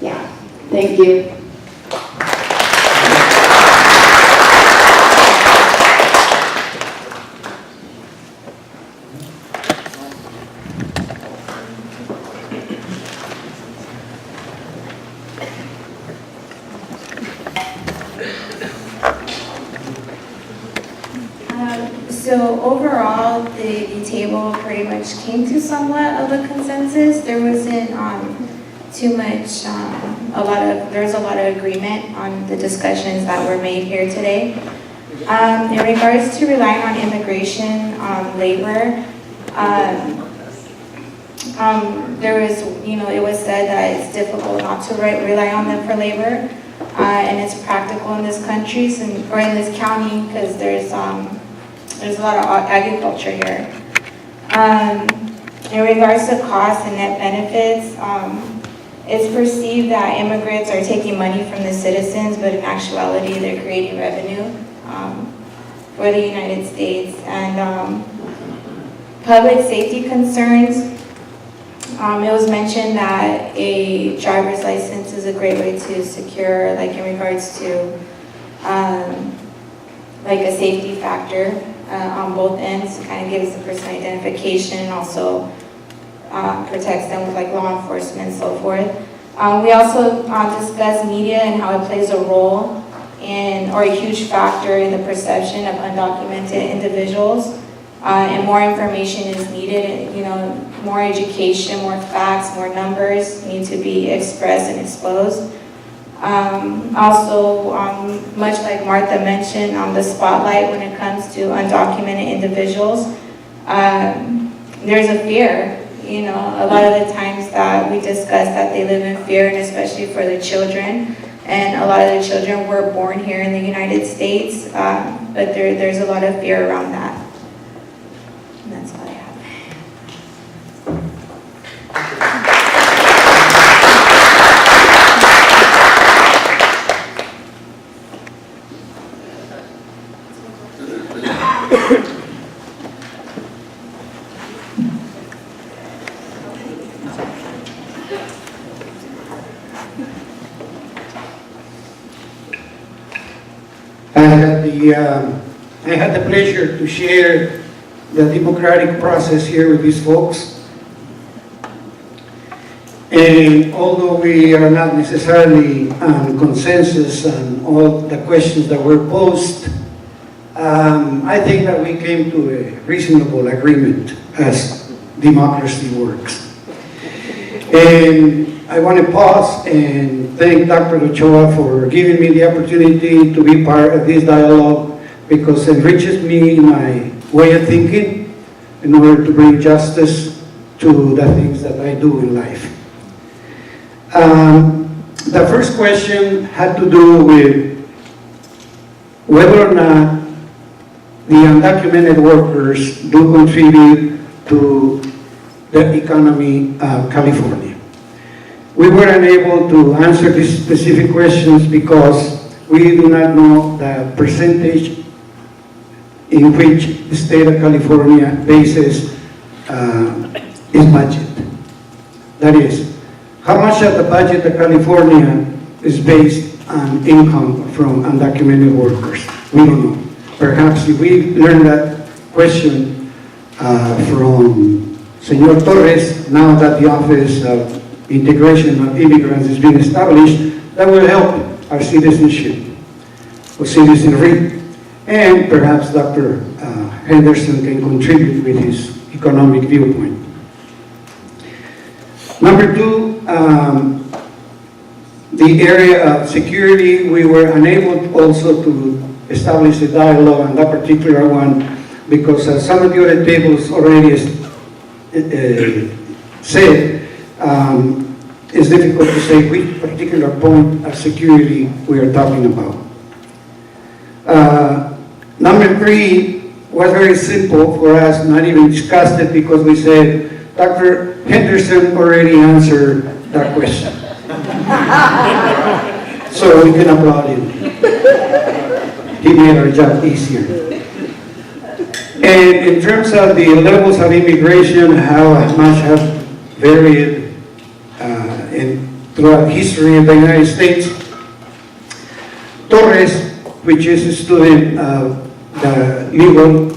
Yeah, thank you. So overall, the table pretty much came to somewhat of a consensus. There wasn't too much, there was a lot of agreement on the discussions that were made here today. In regards to relying on immigration, labor, there was, it was said that it's difficult not to rely on them for labor, and it's practical in this country or in this county because there's a lot of agriculture here. In regards to costs and net benefits, it's perceived that immigrants are taking money from the citizens, but in actuality, they're creating revenue for the United States. And public safety concerns, it was mentioned that a driver's license is a great way to secure, like in regards to like a safety factor on both ends. It kind of gives the person identification and also protects them with like law enforcement and so forth. We also discussed media and how it plays a role in, or a huge factor in the perception of undocumented individuals. And more information is needed, more education, more facts, more numbers need to be expressed and exposed. Also, much like Martha mentioned, on the spotlight when it comes to undocumented individuals, there's a fear. A lot of the times that we discuss that they live in fear, and especially for the children. And a lot of the children were born here in the United States, but there's a lot of fear around that. And that's all I have. I had the pleasure to share the democratic process here with these folks. And although we are not necessarily on consensus on all the questions that were posed, I think that we came to a reasonable agreement as democracy works. And I want to pause and thank Dr. Ochoa for giving me the opportunity to be part of this dialogue, because it enriches me in my way of thinking in order to bring justice to the things that I do in life. The first question had to do with whether or not the undocumented workers do contribute to the economy of California. We were unable to answer these specific questions because we do not know the percentage in which the state of California bases its budget. That is, how much of the budget of California is based on income from undocumented workers? We don't know. Perhaps if we learn that question from Senor Torres, now that the Office of Integration of Immigrants is being established, that will help our citizenship or citizenry. And perhaps Dr. Henderson can contribute with his economic viewpoint. Number two, the area of security, we were unable also to establish a dialogue on that particular one because some of the other tables already said it's difficult to say which particular point of security we are talking about. Number three was very simple for us, not even discussed it because we said, Dr. Henderson already answered that question. So we can applaud him. He made our job easier. And in terms of the levels of immigration, how much have varied throughout history of the United States, Torres, which is a student of the Naval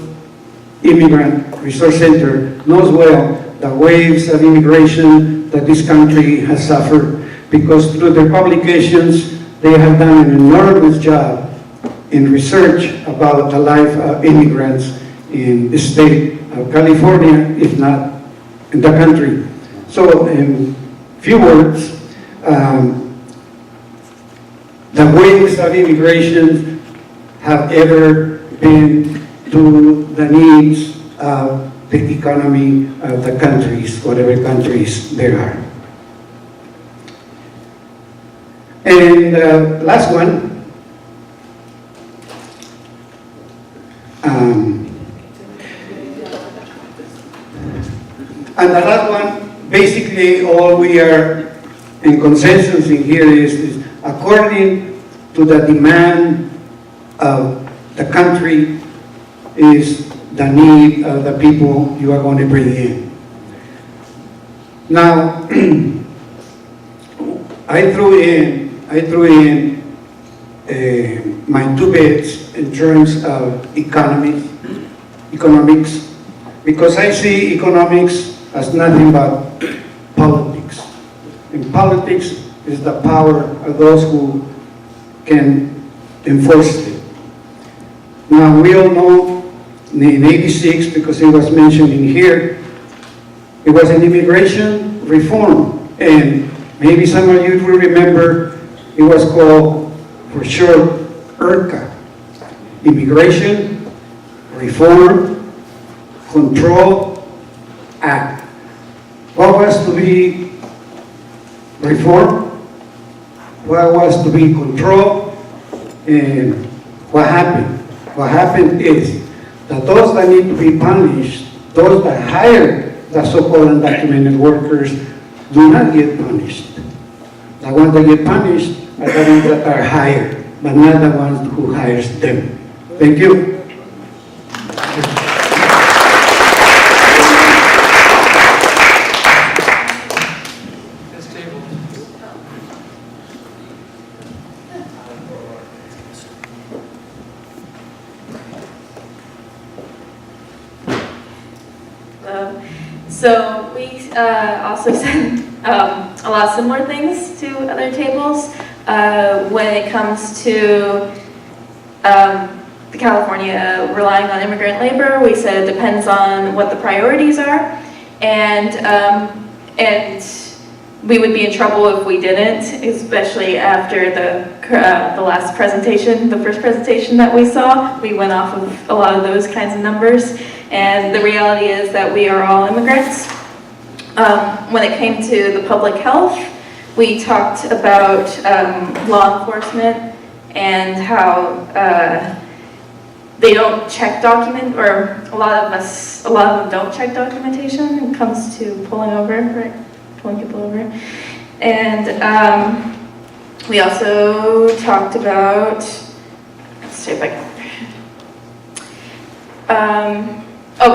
Immigrant Resource Center, knows well the waves of immigration that this country has suffered, because through their publications, they have done an enormous job in research about the life of immigrants in the state of California, if not in the country. So in few words, the ways of immigration have ever been to the needs of the economy of the countries, whatever countries there are. And last one, and the last one, basically all we are in consensus in here is according to the demand of the country is the need of the people you are going to bring in. Now, I threw in my 2 bits in terms of economics, because I see economics as nothing but politics. And politics is the power of those who can enforce it. Now, we all know in '86, because it was mentioned in here, it was an immigration reform. And maybe some of you will remember it was called, for short, IRCA, Immigration Reform Control Act. What was to be reformed? What was to be controlled? And what happened? What happened is that those that need to be punished, those that hire the so-called undocumented workers, do not get punished. The ones that get punished are the ones that are hired, but not the ones who hires them. Thank you. So we also said a lot of similar things to other tables when it comes to the California relying on immigrant labor. We said it depends on what the priorities are, and we would be in trouble if we didn't, especially after the last presentation, the first presentation that we saw. We went off of a lot of those kinds of numbers, and the reality is that we are all immigrants. When it came to the public health, we talked about law enforcement and how they don't check or a lot of them don't check documentation when it comes to pulling people over. And we also talked about, let's see if I can,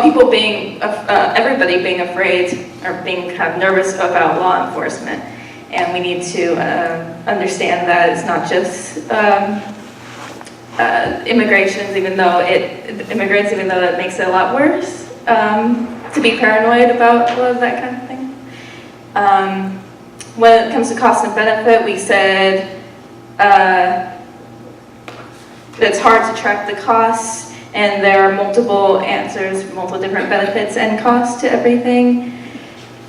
people being, everybody being afraid or being kind of nervous about law enforcement. And we need to understand that it's not just immigrants, even though that makes it a lot worse, to be paranoid about all of that kind of thing. When it comes to cost and benefit, we said it's hard to track the costs, and there are multiple answers, multiple different benefits and costs to everything.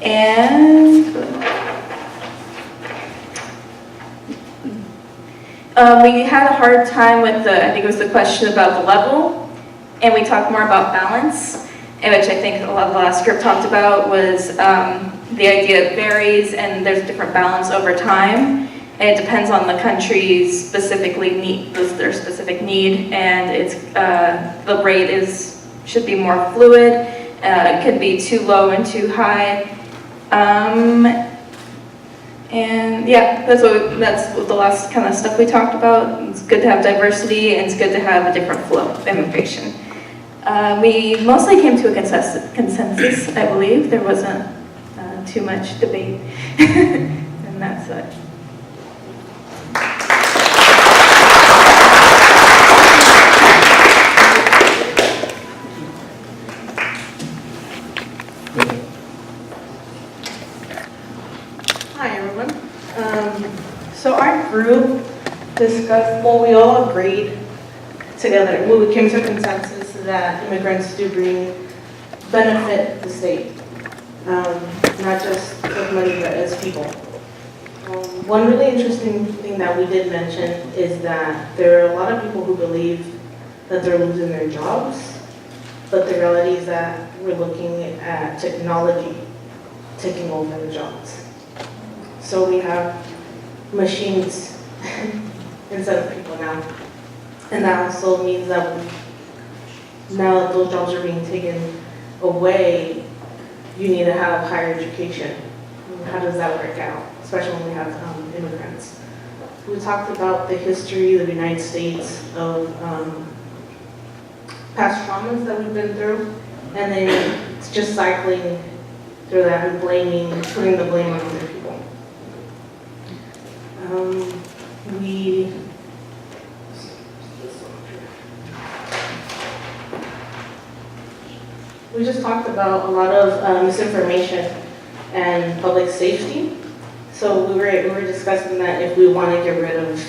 And we had a hard time with I think it was the question about the level, and we talked more about balance, and which I think a lot of the last script talked about was the idea it varies and there's different balance over time. And it depends on the country's specific need, and it's the rate should be more fluid. It could be too low and too high. And yeah, that's the last kind of stuff we talked about. It's good to have diversity, and it's good to have a different flow of immigration. We mostly came to a consensus, I believe. There wasn't too much debate, and that's it. Hi, everyone. So our group discussed, we all agreed together, we came to a consensus that immigrants do bring benefit the state, not just with money, but as people. One really interesting thing that we did mention is that there are a lot of people who believe that they're losing their jobs, but the reality is that we're looking at technology taking over the jobs. So we have machines instead of people now. And that also means that now that those jobs are being taken away, you need to have higher education. How does that work out, especially when we have immigrants? We talked about the history of the United States of past traumas that we've been through, and then it's just cycling through that and putting the blame on other people. We just talked about a lot of misinformation and public safety. So we were discussing that if we want to get rid of,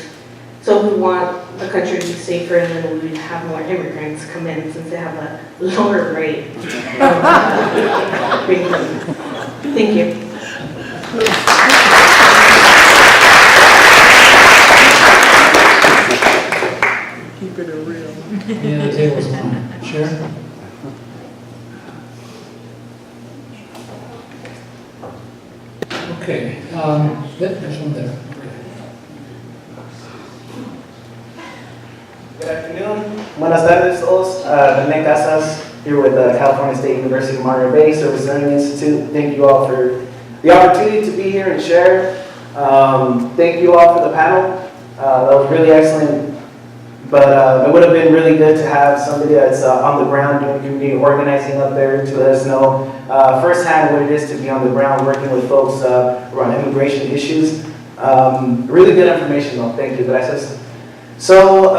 so we want the country to be safer, and then we would have more immigrants come in since they have a lower rate. Thank you. Keep it real. Yeah, the table's on. Sure. Okay, there's one there. Good afternoon. Buenas tardes todos. René Casas here with California State University Monterey Bay Service Learning Institute. Thank you all for the opportunity to be here and share. Thank you all for the panel. That was really excellent. But it would have been really good to have somebody that's on the ground doing community organizing up there to let us know firsthand what it is to be on the ground working with folks around immigration issues. Really good information though. Thank you. Gracias. So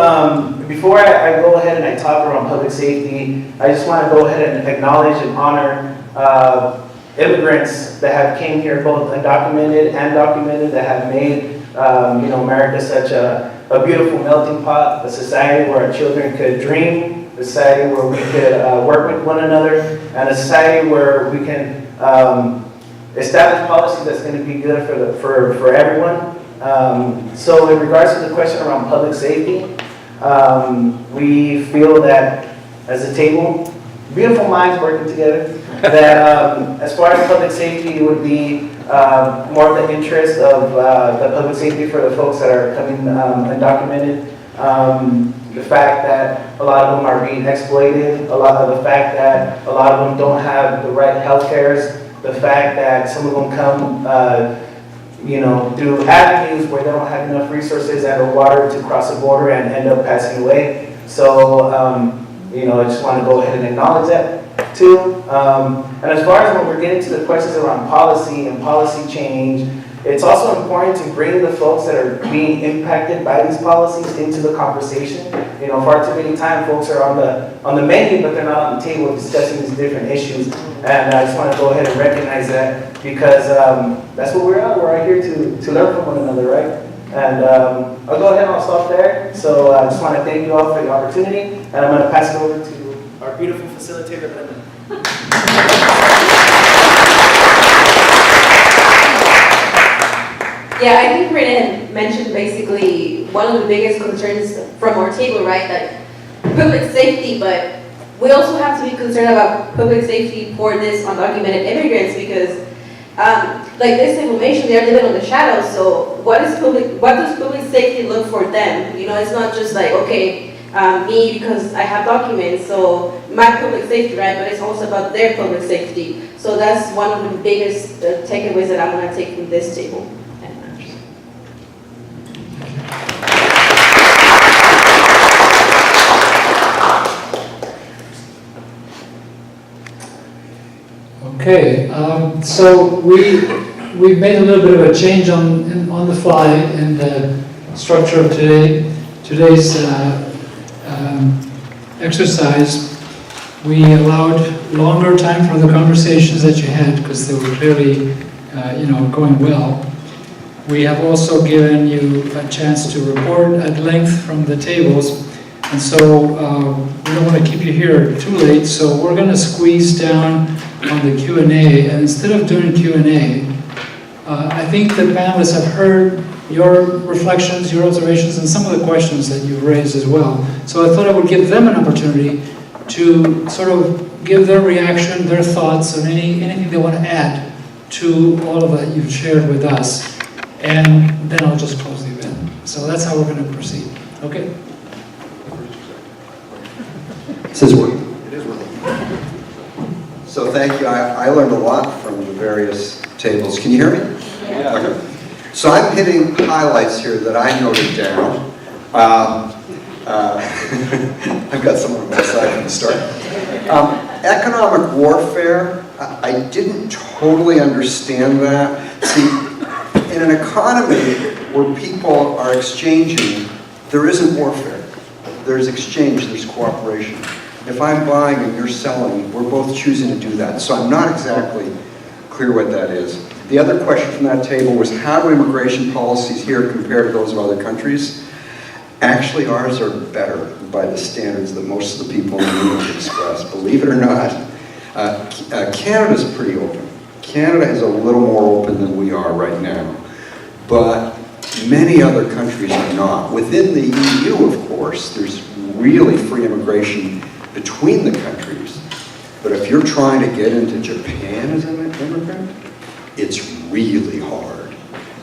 before I go ahead and I talk around public safety, I just want to go ahead and acknowledge and honor immigrants that have came here, both undocumented and documented, that have made America such a beautiful melting pot, a society where our children could dream, a society where we could work with one another, and a society where we can establish policy that's going to be good for everyone. So in regards to the question around public safety, we feel that as a table, beautiful minds working together, that as far as public safety, it would be more of the interest of the public safety for the folks that are coming undocumented. The fact that a lot of them are being exploited, the fact that a lot of them don't have the right health cares, the fact that some of them come through avenues where they don't have enough resources and or water to cross the border and end up passing away. So, I just want to go ahead and acknowledge that too. And as far as when we're getting to the questions around policy and policy change, it's also important to bring the folks that are being impacted by these policies into the conversation. Far too many times folks are on the menu, but they're not on the table discussing these different issues. And I just want to go ahead and recognize that because that's what we're at. We're out here to learn from one another, right? And I'll go ahead and I'll stop there. So I just want to thank you all for the opportunity, and I'm going to pass it over to our beautiful facilitator, Brenda. Yeah, I think Renan mentioned basically one of the biggest concerns from our table, right? That public safety, but we also have to be concerned about public safety for these undocumented immigrants because, like this information, they are living on the shadows. So what does public safety look for them? It's not just like, okay, me because I have documents, so my public safety, right? But it's also about their public safety. So that's one of the biggest takeaways that I'm going to take from this table. Okay, so we've made a little bit of a change on the fly in the structure of today's exercise. We allowed longer time for the conversations that you had because they were clearly, going well. We have also given you a chance to report at length from the tables. And so we don't want to keep you here too late, so we're going to squeeze down on the Q&A. And instead of doing Q&A, I think the panelists have heard your reflections, your observations, and some of the questions that you've raised as well. So I thought I would give them an opportunity to sort of give their reaction, their thoughts, and anything they want to add to all of that you've shared with us. And then I'll just close the event. So that's how we're going to proceed. Okay? This is working. It is working. So thank you. I learned a lot from the various tables. Can you hear me? Yeah. Okay. So I'm hitting highlights here that I noted down. I've got some on my side from the start. Economic warfare, I didn't totally understand that. See, in an economy where people are exchanging, there isn't warfare. There's exchange, there's cooperation. If I'm buying and you're selling, we're both choosing to do that. So I'm not exactly clear what that is. The other question from that table was, how do immigration policies here compare to those of other countries? Actually, ours are better by the standards that most of the people in the room express. Believe it or not, Canada's pretty open. Canada is a little more open than we are right now. But many other countries are not. Within the EU, of course, there's really free immigration between the countries. But if you're trying to get into Japan as an immigrant, it's really hard.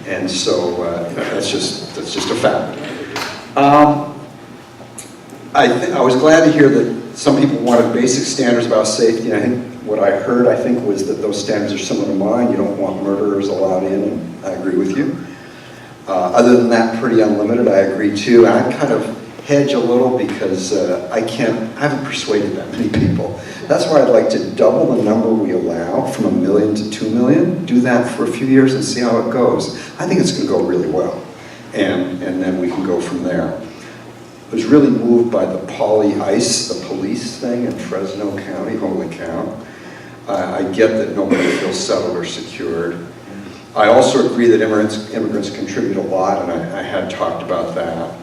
And so that's just a fact. I was glad to hear that some people wanted basic standards about safety. And I think what I heard, was that those standards are similar to mine. You don't want murderers allowed in, and I agree with you. Other than that, pretty unlimited, I agree too. And I kind of hedge a little because I haven't persuaded that many people. That's why I'd like to double the number we allow from 1 million to 2 million. Do that for a few years and see how it goes. I think it's going to go really well. And then we can go from there. I was really moved by the poly-ICE, the police thing in Fresno County. Holy cow. I get that nobody feels settled or secured. I also agree that immigrants contribute a lot, and I had talked about that.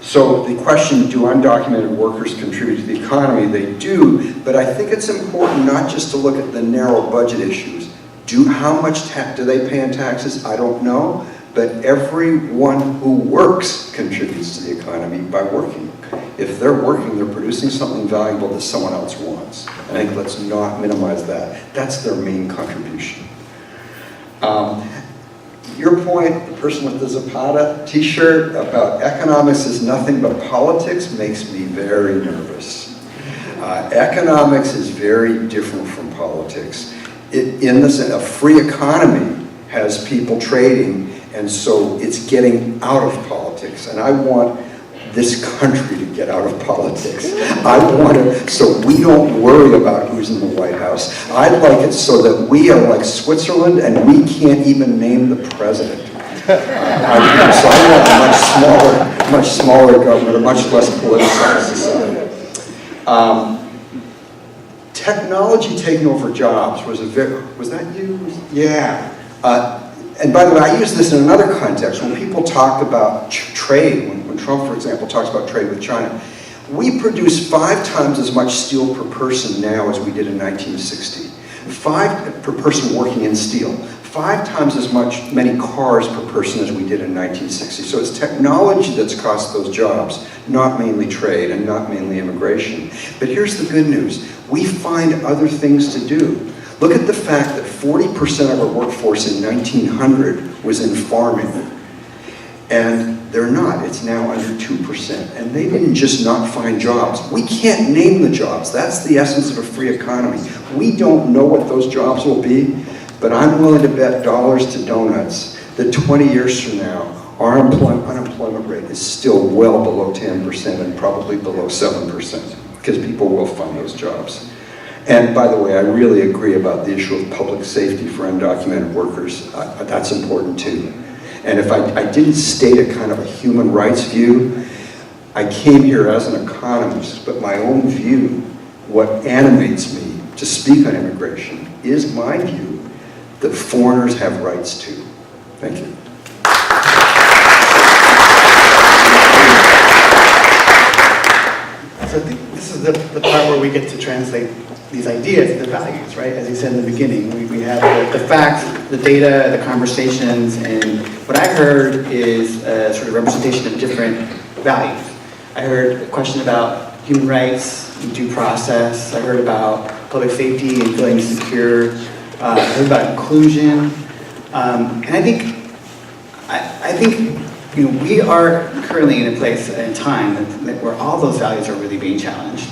So the question, do undocumented workers contribute to the economy? They do, but I think it's important not just to look at the narrow budget issues. How much do they pay in taxes? I don't know, but everyone who works contributes to the economy by working. If they're working, they're producing something valuable that someone else wants. And I think let's not minimize that. That's their main contribution. Your point, the person with the Zapata t-shirt about economics is nothing but politics makes me very nervous. Economics is very different from politics. A free economy has people trading, and so it's getting out of politics. And I want this country to get out of politics. I want it so we don't worry about who's in the White House. I'd like it so that we are like Switzerland and we can't even name the president. So I want a much smaller government, a much less politicized society. Technology taking over jobs was that you? Yeah. And by the way, I use this in another context. When people talk about trade, when Trump, for example, talks about trade with China, we produce 5 times as much steel per person now as we did in 1960. 5 per person working in steel. 5 times as many cars per person as we did in 1960. So it's technology that's cost those jobs, not mainly trade and not mainly immigration. But here's the good news. We find other things to do. Look at the fact that 40% of our workforce in 1900 was in farming. And they're not. It's now under 2%. And they didn't just not find jobs. We can't name the jobs. That's the essence of a free economy. We don't know what those jobs will be, but I'm willing to bet dollars to donuts that 20 years from now, our unemployment rate is still well below 10% and probably below 7%, because people will find those jobs. And by the way, I really agree about the issue of public safety for undocumented workers. That's important too. And if I didn't state a kind of a human rights view, I came here as an economist, but my own view, what animates me to speak on immigration, is my view that foreigners have rights too. Thank you. So I think this is the part where we get to translate these ideas into values, right? As you said in the beginning, we have the facts, the data, the conversations, and what I heard is a sort of representation of different values. I heard a question about human rights and due process. I heard about public safety and feeling secure. I heard about inclusion. And I think you know, we are currently in a place and time where all those values are really being challenged.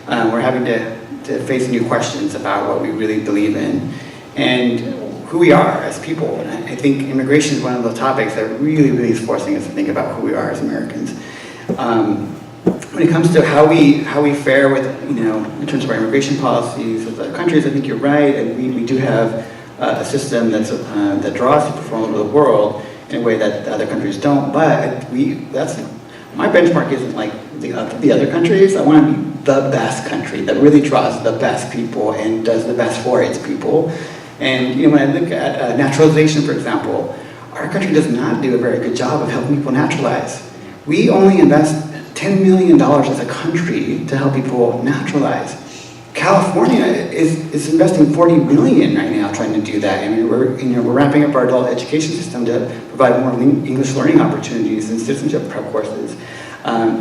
We're having to face new questions about what we really believe in and who we are as people. And I think immigration is one of those topics that really is forcing us to think about who we are as Americans. When it comes to how we fare with, you know, in terms of our immigration policies with other countries, I think you're right, and we do have a system that draws people from all over the world in a way that the other countries don't. But my benchmark isn't like the other countries. I want to be the best country that really draws the best people and does the best for its people. And you know, when I look at naturalization, for example, our country does not do a very good job of helping people naturalize. We only invest $10 million as a country to help people naturalize. California is investing $40 million right now trying to do that. I mean, we're ramping up our adult education system to provide more English learning opportunities and citizenship prep courses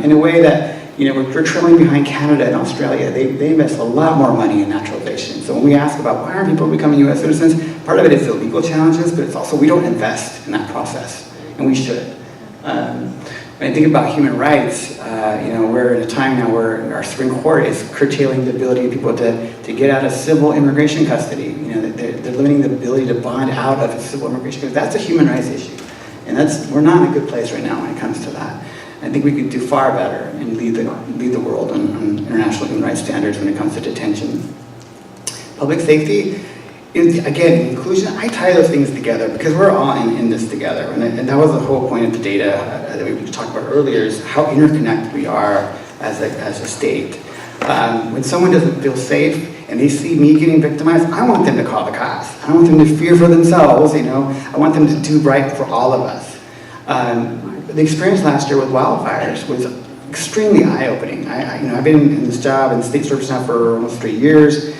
in a way that, you know, we're trailing behind Canada and Australia. They invest a lot more money in naturalization. So when we ask about why aren't people becoming U.S. citizens, part of it is the legal challenges, but it's also we don't invest in that process, and we should. When I think about human rights, you know, we're in a time now where our Supreme Court is curtailing the ability of people to get out of civil immigration custody. You know, they're limiting the ability to bond out of civil immigration custody. That's a human rights issue. And we're not in a good place right now when it comes to that. I think we could do far better and lead the world on international human rights standards when it comes to detention. Public safety, again, inclusion, I tie those things together because we're all in this together. And that was the whole point of the data that we talked about earlier, is how interconnected we are as a state. When someone doesn't feel safe and they see me getting victimized, I want them to call the cops. I want them to fear for themselves, you know. I want them to do right for all of us. The experience last year with wildfires was extremely eye-opening. I've been in this job in state service now for almost 3 years.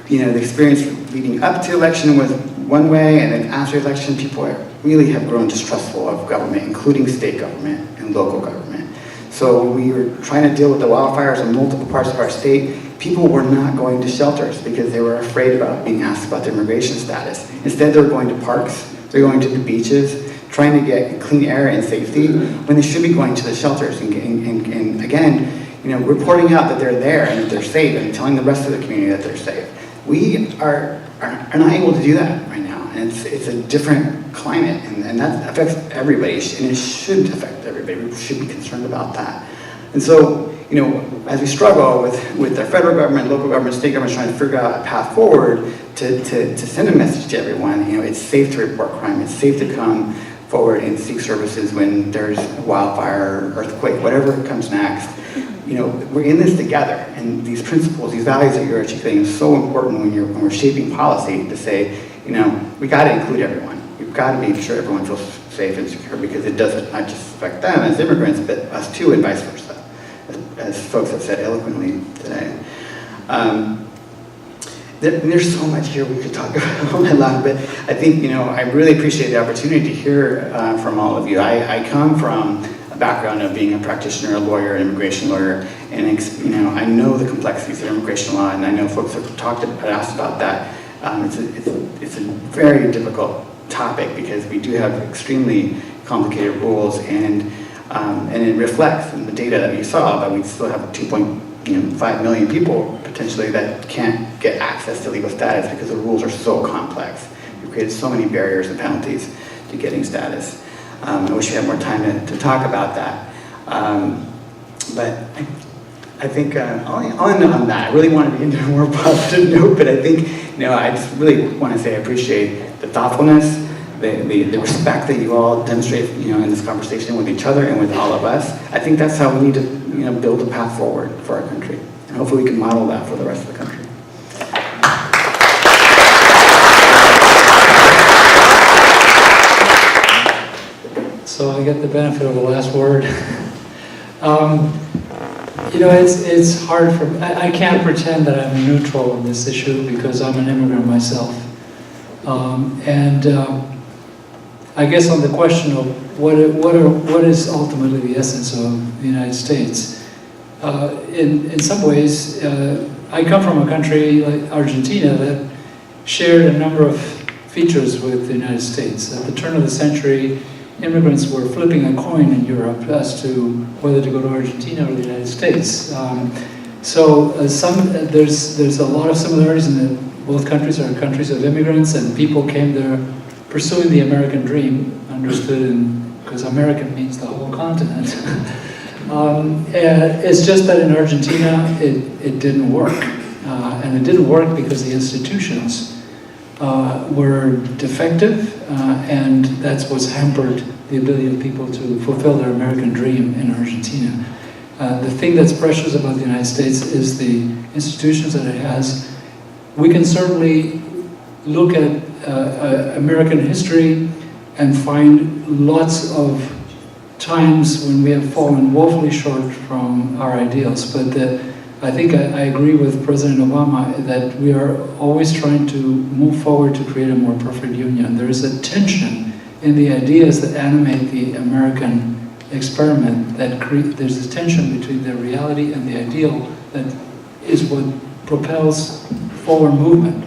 You know, the experience leading up to election was one way, and then after election, people really have grown distrustful of government, including state government and local government. So when we were trying to deal with the wildfires in multiple parts of our state, people were not going to shelters because they were afraid about being asked about their immigration status. Instead, they were going to parks, they're going to the beaches, trying to get clean air and safety when they should be going to the shelters and again, you know, reporting out that they're there and that they're safe and telling the rest of the community that they're safe. We are not able to do that right now, and it's a different climate, and that affects everybody, and it should affect everybody. We should be concerned about that. And so, you know, as we struggle with our federal government, local government, state governments trying to figure out a path forward to send a message to everyone, you know, it's safe to report crime, it's safe to come forward and seek services when there's a wildfire, earthquake, whatever comes next. You know, we're in this together, and these principles, these values that you're articulating is so important when we're shaping policy to say, you know, we got to include everyone. We've got to make sure everyone feels safe and secure because it doesn't not just affect them as immigrants, but us too, and vice versa, as folks have said eloquently today. There's so much here we could talk about all night long, but I think, you know, I really appreciate the opportunity to hear from all of you. I come from a background of being a practitioner, a lawyer, an immigration lawyer, and you know, I know the complexities of immigration law, and I know folks have asked about that. It's a very difficult topic because we do have extremely complicated rules, and it reflects in the data that you saw that we still have 2.5 million people potentially that can't get access to legal status because the rules are so complex. We've created so many barriers and penalties to getting status. I wish we had more time to talk about that. But I think I'll end on that. I really wanted to end on a more positive note, but I think, you know, I just really want to say I appreciate the thoughtfulness, the respect that you all demonstrate, you know, in this conversation with each other and with all of us. I think that's how we need to, you know, build a path forward for our country. And hopefully we can model that for the rest of the country. So I get the benefit of the last word. You know, it's hard for, I can't pretend that I'm neutral on this issue because I'm an immigrant myself. I guess on the question of what is ultimately the essence of the United States, in some ways, I come from a country like Argentina that shared a number of features with the United States. At the turn of the century, immigrants were flipping a coin in Europe as to whether to go to Argentina or the United States. There's a lot of similarities in that both countries are countries of immigrants, and people came there pursuing the American dream, understood because American means the whole continent. It's just that in Argentina it didn't work, and it didn't work because the institutions were defective, and that's what's hampered the ability of people to fulfill their American dream in Argentina. The thing that's precious about the United States is the institutions that it has. We can certainly look at American history and find lots of times when we have fallen woefully short from our ideals, but I think I agree with President Obama that we are always trying to move forward to create a more perfect union. There is a tension in the ideas that animate the American experiment, there's a tension between the reality and the ideal that is what propels forward movement.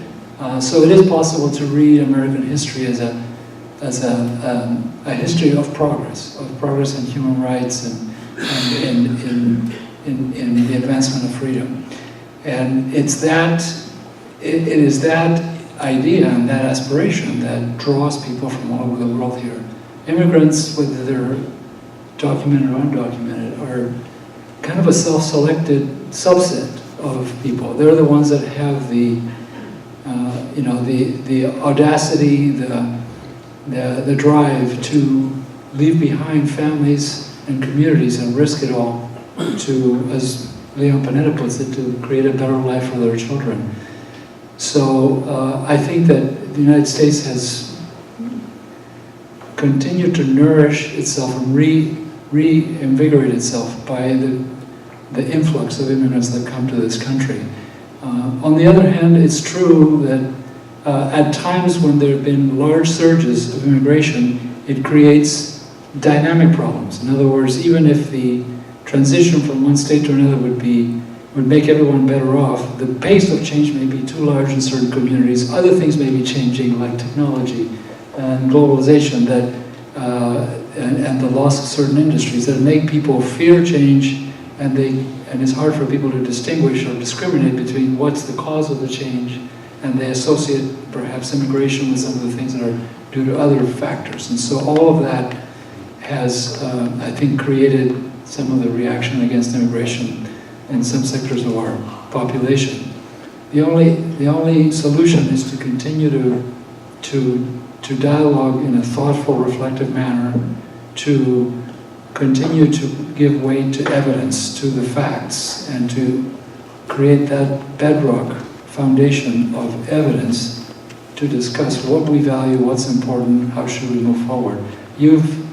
So it is possible to read American history as a history of progress in human rights and in the advancement of freedom. And it is that idea and that aspiration that draws people from all over the world here. Immigrants, whether they're documented or undocumented, are kind of a self-selected subset of people. They're the ones that have the audacity, the drive to leave behind families and communities and risk it all to, as Leon Panetta puts it, to create a better life for their children. So I think that the United States has continued to nourish itself and reinvigorate itself by the influx of immigrants that come to this country. On the other hand, it's true that at times when there have been large surges of immigration, it creates dynamic problems. In other words, even if the transition from one state to another would make everyone better off, the pace of change may be too large in certain communities. Other things may be changing, like technology and globalization, and the loss of certain industries that make people fear change, and it's hard for people to distinguish or discriminate between what's the cause of the change, and they associate perhaps immigration with some of the things that are due to other factors. And so all of that has, I think, created some of the reaction against immigration in some sectors of our population. The only solution is to continue to dialogue in a thoughtful, reflective manner, to continue to give weight to evidence, to the facts, and to create that bedrock foundation of evidence to discuss what we value, what's important, how should we move forward. You've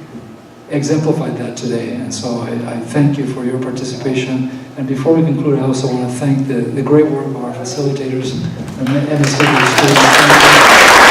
exemplified that today, and so I thank you for your participation. And before we conclude, I also want to thank the great work of our facilitators and the students.